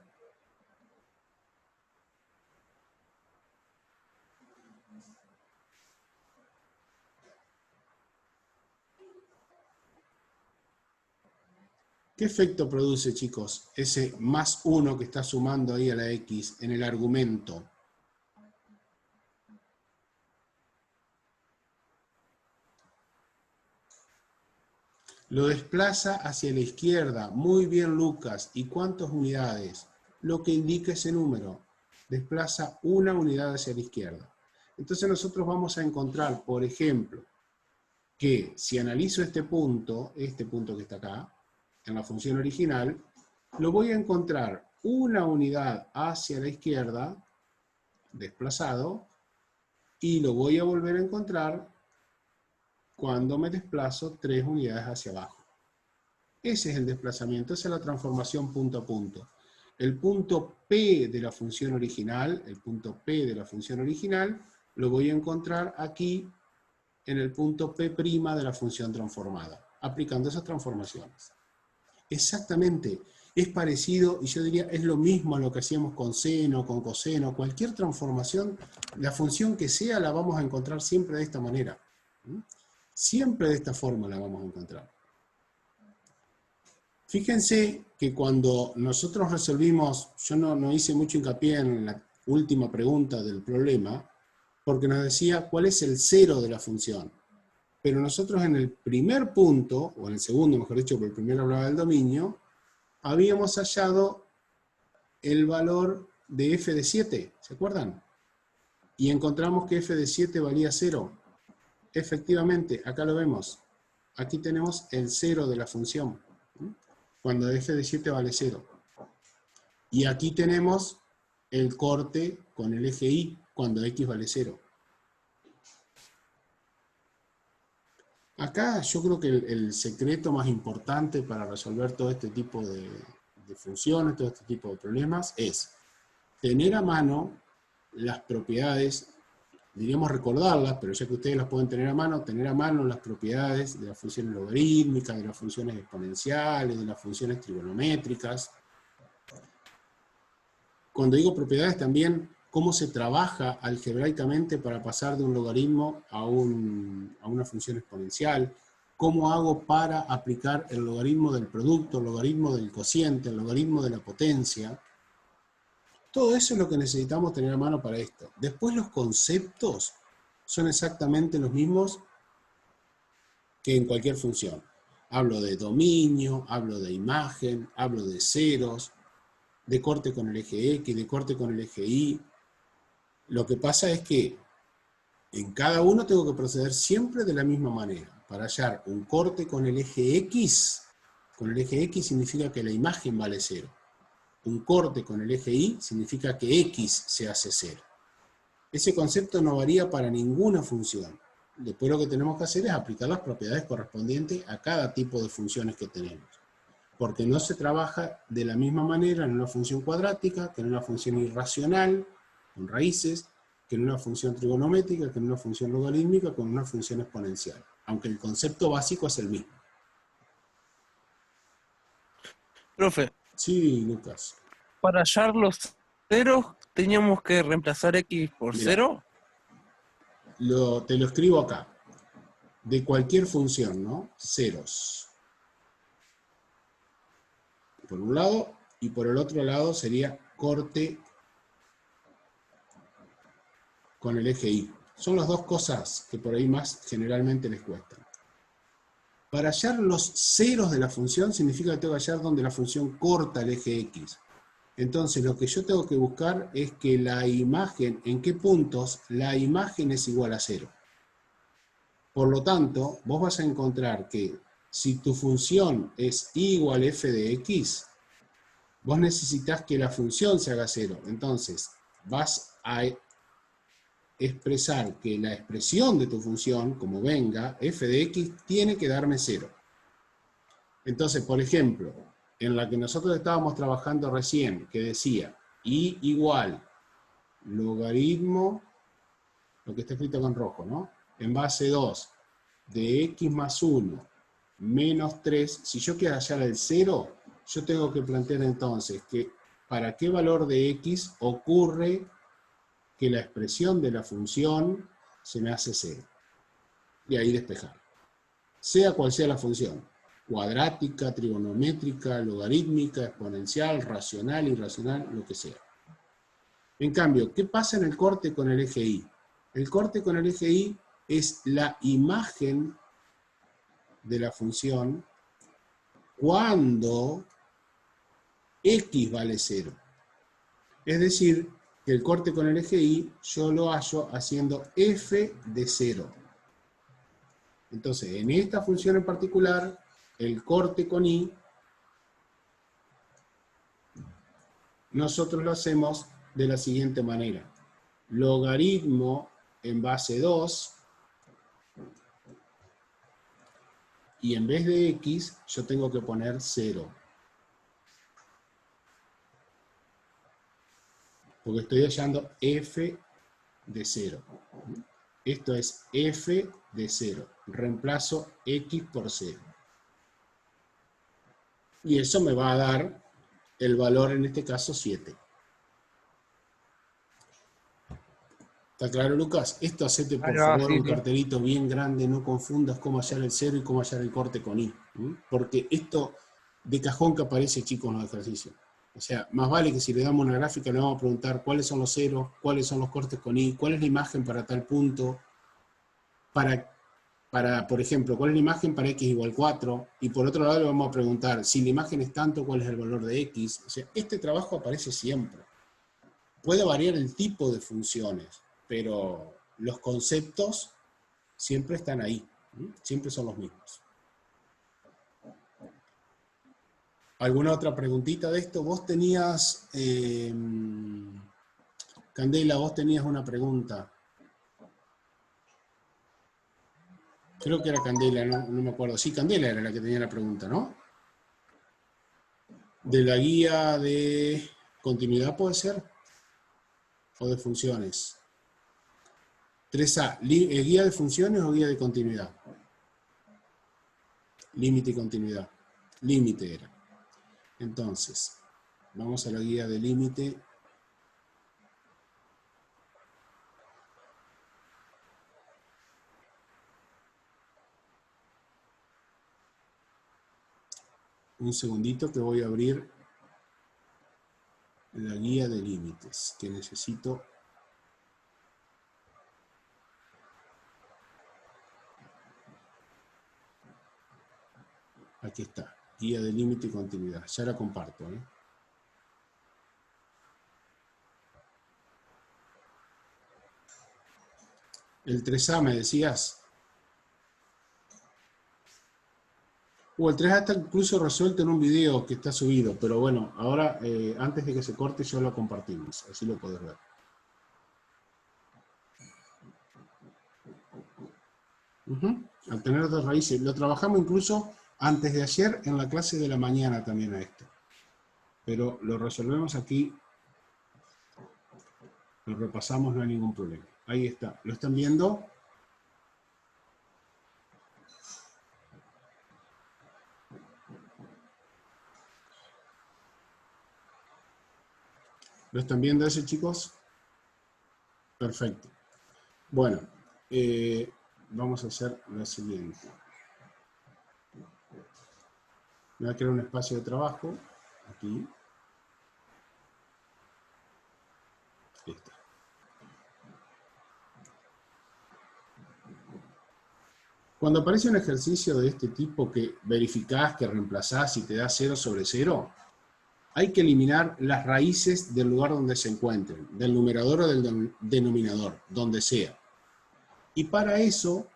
¿Qué efecto produce, chicos, ese más 1 que está sumando ahí a la X en el argumento? Lo desplaza hacia la izquierda. Muy bien, Lucas. ¿Y cuántas unidades? Lo que indica ese número. Desplaza una unidad hacia la izquierda. Entonces nosotros vamos a encontrar, por ejemplo, que si analizo este punto que está acá, en la función original, lo voy a encontrar una unidad hacia la izquierda, desplazado, y lo voy a volver a encontrar cuando me desplazo 3 unidades hacia abajo. Ese es el desplazamiento, esa es la transformación punto a punto. El punto P de la función original, lo voy a encontrar aquí en el punto P' de la función transformada, aplicando esas transformaciones. Exactamente, es parecido, y yo diría, es lo mismo a lo que hacíamos con seno, con coseno, cualquier transformación, la función que sea, la vamos a encontrar siempre de esta manera. Siempre de esta forma la vamos a encontrar. Fíjense que cuando nosotros resolvimos, yo no hice mucho hincapié en la última pregunta del problema, porque nos decía cuál es el cero de la función. Pero nosotros en el primer punto, o en el segundo, mejor dicho, porque el primero hablaba del dominio, habíamos hallado el valor de f de 7, ¿se acuerdan? Y encontramos que f de 7 valía 0. Efectivamente, acá lo vemos. Aquí tenemos el 0 de la función, cuando f de 7 vale 0. Y aquí tenemos el corte con el eje y, cuando x vale 0. Acá yo creo que el secreto más importante para resolver todo este tipo de funciones, todo este tipo de problemas, es tener a mano las propiedades, diríamos recordarlas, pero ya que ustedes las pueden tener a mano las propiedades de las funciones logarítmicas, de las funciones exponenciales, de las funciones trigonométricas. Cuando digo propiedades también, cómo se trabaja algebraicamente para pasar de un logaritmo a una función exponencial, cómo hago para aplicar el logaritmo del producto, el logaritmo del cociente, el logaritmo de la potencia. Todo eso es lo que necesitamos tener a mano para esto. Después los conceptos son exactamente los mismos que en cualquier función. Hablo de dominio, hablo de imagen, hablo de ceros, de corte con el eje X, de corte con el eje Y. Lo que pasa es que en cada uno tengo que proceder siempre de la misma manera. Para hallar un corte con el eje X significa que la imagen vale 0. Un corte con el eje Y significa que X se hace 0. Ese concepto no varía para ninguna función. Después lo que tenemos que hacer es aplicar las propiedades correspondientes a cada tipo de funciones que tenemos. Porque no se trabaja de la misma manera en una función cuadrática que en una función irracional, con raíces, que en una función trigonométrica, que en una función logarítmica, con una función exponencial. Aunque el concepto básico es el mismo. Profe, Sí, Lucas. para hallar los ceros, ¿teníamos que reemplazar x por Mirá. 0? Te lo escribo acá. De cualquier función, ¿no? Ceros. Por un lado, y por el otro lado sería corte con el eje Y. Son las dos cosas que por ahí más generalmente les cuestan. Para hallar los ceros de la función significa que tengo que hallar donde la función corta el eje X. Entonces lo que yo tengo que buscar es que la imagen, ¿en qué puntos la imagen es igual a 0? Por lo tanto, vos vas a encontrar que si tu función es y igual f de x, vos necesitas que la función se haga 0. Entonces, vas a expresar que la expresión de tu función, como venga, f de x, tiene que darme 0. Entonces, por ejemplo, en la que nosotros estábamos trabajando recién, que decía y igual logaritmo, lo que está escrito con rojo, ¿no? En base 2 de x más 1 menos 3, si yo quiero hallar el 0, yo tengo que plantear entonces que para qué valor de x ocurre que la expresión de la función se me hace 0. Y ahí despejar. Sea cual sea la función, cuadrática, trigonométrica, logarítmica, exponencial, racional, irracional, lo que sea. En cambio, ¿qué pasa en el corte con el eje Y? El corte con el eje Y es la imagen de la función cuando x vale 0. Es decir, que el corte con el eje Y yo lo hallo haciendo f de 0. Entonces, en esta función en particular, el corte con Y, nosotros lo hacemos de la siguiente manera. Logaritmo en base 2, y en vez de x, yo tengo que poner 0. Porque estoy hallando f de 0. Esto es f de 0. Reemplazo x por 0. Y eso me va a dar el valor, en este caso, 7. ¿Está claro, Lucas? Esto hacete, por favor, Sí, un sí. cartelito bien grande, no confundas cómo hallar el 0 y cómo hallar el corte con Y. Porque esto de cajón que aparece, chicos, en los ejercicios. O sea, más vale que si le damos una gráfica le vamos a preguntar cuáles son los ceros, cuáles son los cortes con Y, cuál es la imagen para tal punto, por ejemplo, cuál es la imagen para x igual 4, y por otro lado le vamos a preguntar, si la imagen es tanto, cuál es el valor de x. O sea, este trabajo aparece siempre. Puede variar el tipo de funciones, pero los conceptos siempre están ahí, siempre son los mismos. ¿Alguna otra preguntita de esto? Vos tenías, Candela, vos tenías una pregunta. Creo que era Candela, no me acuerdo. Sí, Candela era la que tenía la pregunta, ¿no? De la guía de continuidad, ¿puede ser? ¿O de funciones? 3A, ¿guía de funciones o guía de continuidad? Límite y continuidad. Límite era. Entonces, vamos a la guía de límite. Un segundito que voy a abrir la guía de límites que necesito. Aquí está, guía de límite y continuidad. Ya la comparto, ¿eh? El 3A me decías. El 3A está incluso resuelto en un video que está subido, pero bueno, ahora antes de que se corte yo lo compartimos, así lo podés ver. Al tener dos raíces, lo trabajamos incluso antes de ayer en la clase de la mañana también a esto. Pero lo resolvemos aquí, lo repasamos, no hay ningún problema. Ahí está, ¿lo están viendo? ¿Lo están viendo ese, chicos? Perfecto. Bueno, vamos a hacer lo siguiente. Me voy a crear un espacio de trabajo, aquí. Listo. Cuando aparece un ejercicio de este tipo que verificás, que reemplazás y te da 0 sobre 0, hay que eliminar las raíces del lugar donde se encuentren, del numerador o del denominador, donde sea. Y para eso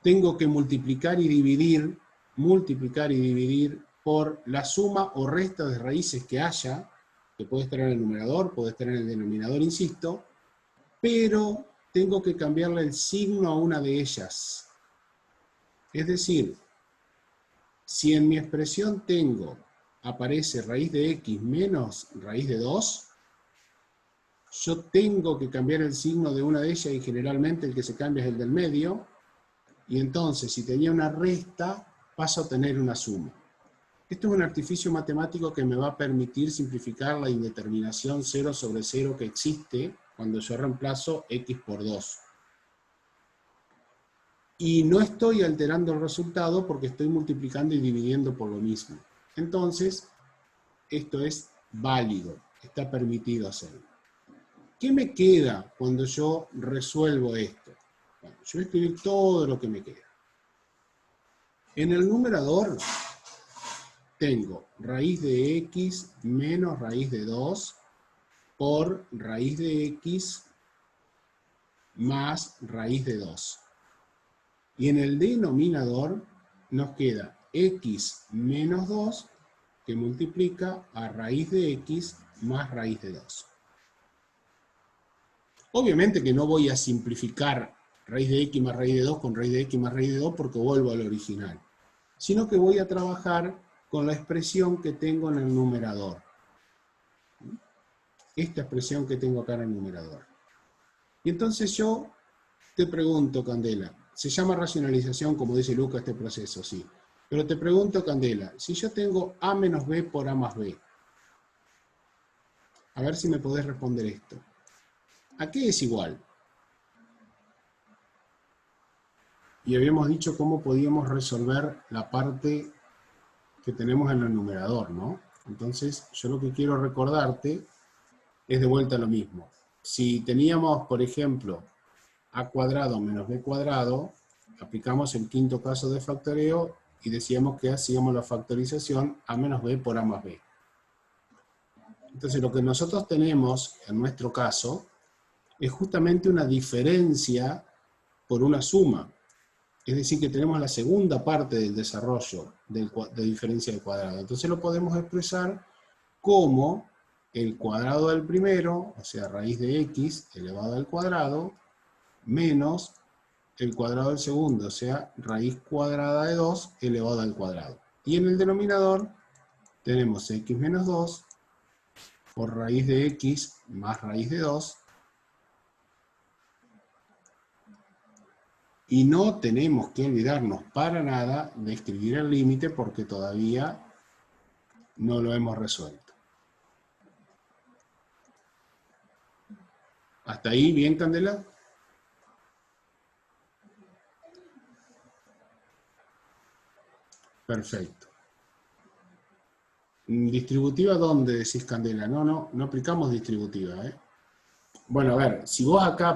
tengo que multiplicar y dividir por la suma o resta de raíces que haya, que puede estar en el numerador, puede estar en el denominador, insisto, pero tengo que cambiarle el signo a una de ellas. Es decir, Si en mi expresión aparece raíz de x menos raíz de 2, yo tengo que cambiar el signo de una de ellas y generalmente el que se cambia es el del medio. Y entonces, si tenía una resta, paso a tener una suma. Esto es un artificio matemático que me va a permitir simplificar la indeterminación 0 sobre 0 que existe cuando yo reemplazo x por 2. Y no estoy alterando el resultado porque estoy multiplicando y dividiendo por lo mismo. Entonces, esto es válido, está permitido hacerlo. ¿Qué me queda cuando yo resuelvo esto? Bueno, yo voy a escribir todo lo que me queda. En el numerador tengo raíz de x menos raíz de 2 por raíz de x más raíz de 2. Y en el denominador nos queda x menos 2 que multiplica a raíz de x más raíz de 2. Obviamente que no voy a simplificar raíz de x más raíz de 2 con raíz de x más raíz de 2 porque vuelvo al original, sino que voy a trabajar con la expresión que tengo en el numerador. Esta expresión que tengo acá en el numerador. Y entonces yo te pregunto, Candela, se llama racionalización, como dice Luca, este proceso, sí. Pero te pregunto, Candela, si yo tengo a menos b por a más b, a ver si me podés responder esto. ¿A qué es igual? Y habíamos dicho cómo podíamos resolver la parte que tenemos en el numerador, ¿no? Entonces, yo lo que quiero recordarte es de vuelta lo mismo. Si teníamos, por ejemplo, a cuadrado menos b cuadrado, aplicamos el quinto caso de factoreo y decíamos que hacíamos la factorización a menos b por a más b. Entonces, lo que nosotros tenemos en nuestro caso es justamente una diferencia por una suma. Es decir, que tenemos la segunda parte del desarrollo de diferencia de cuadrado. Entonces lo podemos expresar como el cuadrado del primero, o sea, raíz de x elevado al cuadrado, menos el cuadrado del segundo, o sea, raíz cuadrada de 2 elevado al cuadrado. Y en el denominador tenemos x menos 2 por raíz de x más raíz de 2. Y no tenemos que olvidarnos para nada de escribir el límite porque todavía no lo hemos resuelto. ¿Hasta ahí bien, Candela? Perfecto. ¿Distributiva dónde decís, Candela? No aplicamos distributiva, ¿eh? Bueno, a ver, si vos acá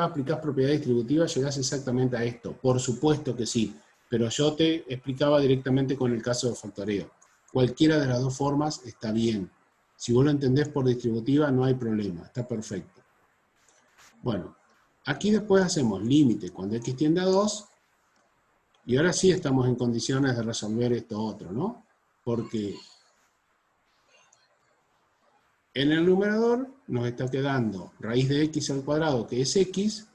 aplicás propiedad distributiva, llegás exactamente a esto. Por supuesto que sí, pero yo te explicaba directamente con el caso de factoreo. Cualquiera de las dos formas está bien. Si vos lo entendés por distributiva, no hay problema, está perfecto. Bueno, aquí después hacemos límite cuando x tiende a 2, y ahora sí estamos en condiciones de resolver esto otro, ¿no? Porque en el numerador nos está quedando raíz de x al cuadrado, que es x,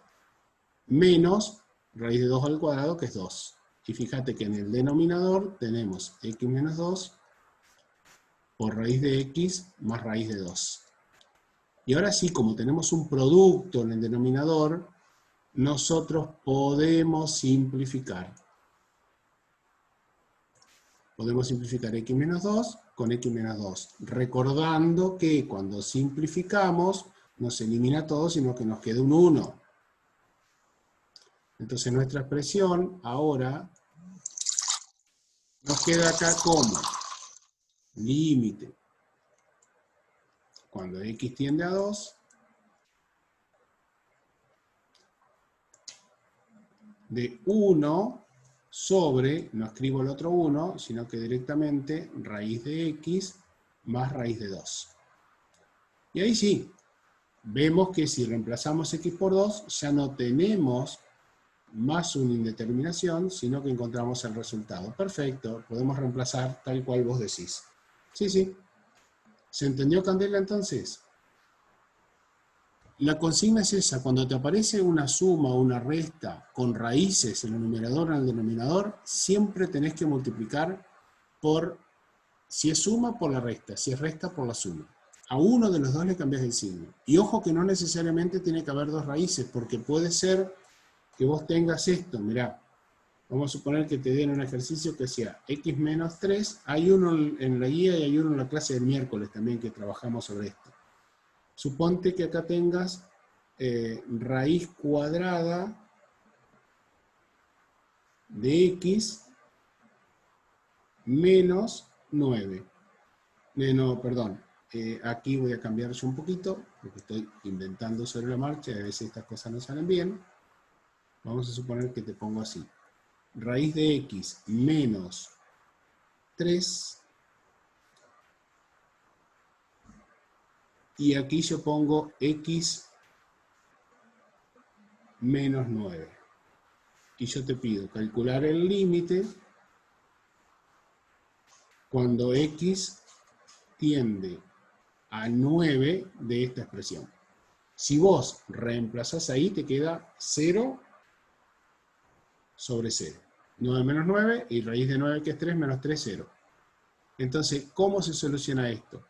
menos raíz de 2 al cuadrado, que es 2. Y fíjate que en el denominador tenemos x menos 2 por raíz de x más raíz de 2. Y ahora sí, como tenemos un producto en el denominador, nosotros podemos simplificar. Podemos simplificar x menos 2 con x menos 2, recordando que cuando simplificamos no se elimina todo, sino que nos queda un 1. Entonces nuestra expresión ahora nos queda acá como límite cuando x tiende a 2 de 1 sobre, no escribo el otro 1, sino que directamente raíz de x más raíz de 2. Y ahí sí, vemos que si reemplazamos x por 2, ya no tenemos más una indeterminación, sino que encontramos el resultado. Perfecto, podemos reemplazar tal cual vos decís. Sí. ¿Se entendió, Candela, entonces? La consigna es esa, cuando te aparece una suma o una resta con raíces en el numerador o en el denominador, siempre tenés que multiplicar por, si es suma, por la resta, si es resta, por la suma. A uno de los dos le cambias el signo. Y ojo que no necesariamente tiene que haber dos raíces, porque puede ser que vos tengas esto, mirá, vamos a suponer que te den un ejercicio que sea x menos 3, hay uno en la guía y hay uno en la clase del miércoles también que trabajamos sobre esto. Suponte que acá tengas raíz cuadrada de x menos 9. No, perdón. Aquí voy a cambiar yo un poquito, porque estoy inventando sobre la marcha, y a veces estas cosas no salen bien. Vamos a suponer que te pongo así. Raíz de x menos 3. Y aquí yo pongo x menos 9. Y yo te pido calcular el límite cuando x tiende a 9 de esta expresión. Si vos reemplazás ahí, te queda 0 sobre 0. 9 menos 9, y raíz de 9, que es 3, menos 3, 0. Entonces, ¿cómo se soluciona esto?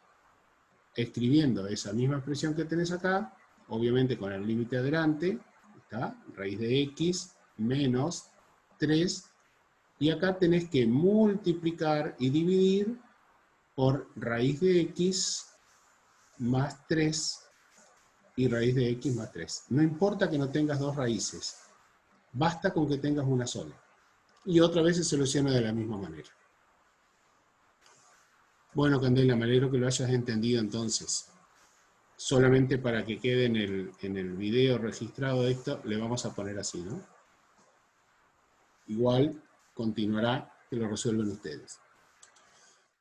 Escribiendo esa misma expresión que tenés acá, obviamente con el límite adelante, está raíz de x menos 3, y acá tenés que multiplicar y dividir por raíz de x más 3 y raíz de x más 3. No importa que no tengas dos raíces, basta con que tengas una sola. Y otra vez se soluciona de la misma manera. Bueno, Candela, me alegro que lo hayas entendido entonces. Solamente para que quede en el video registrado esto, le vamos a poner así, ¿no? Igual continuará que lo resuelven ustedes.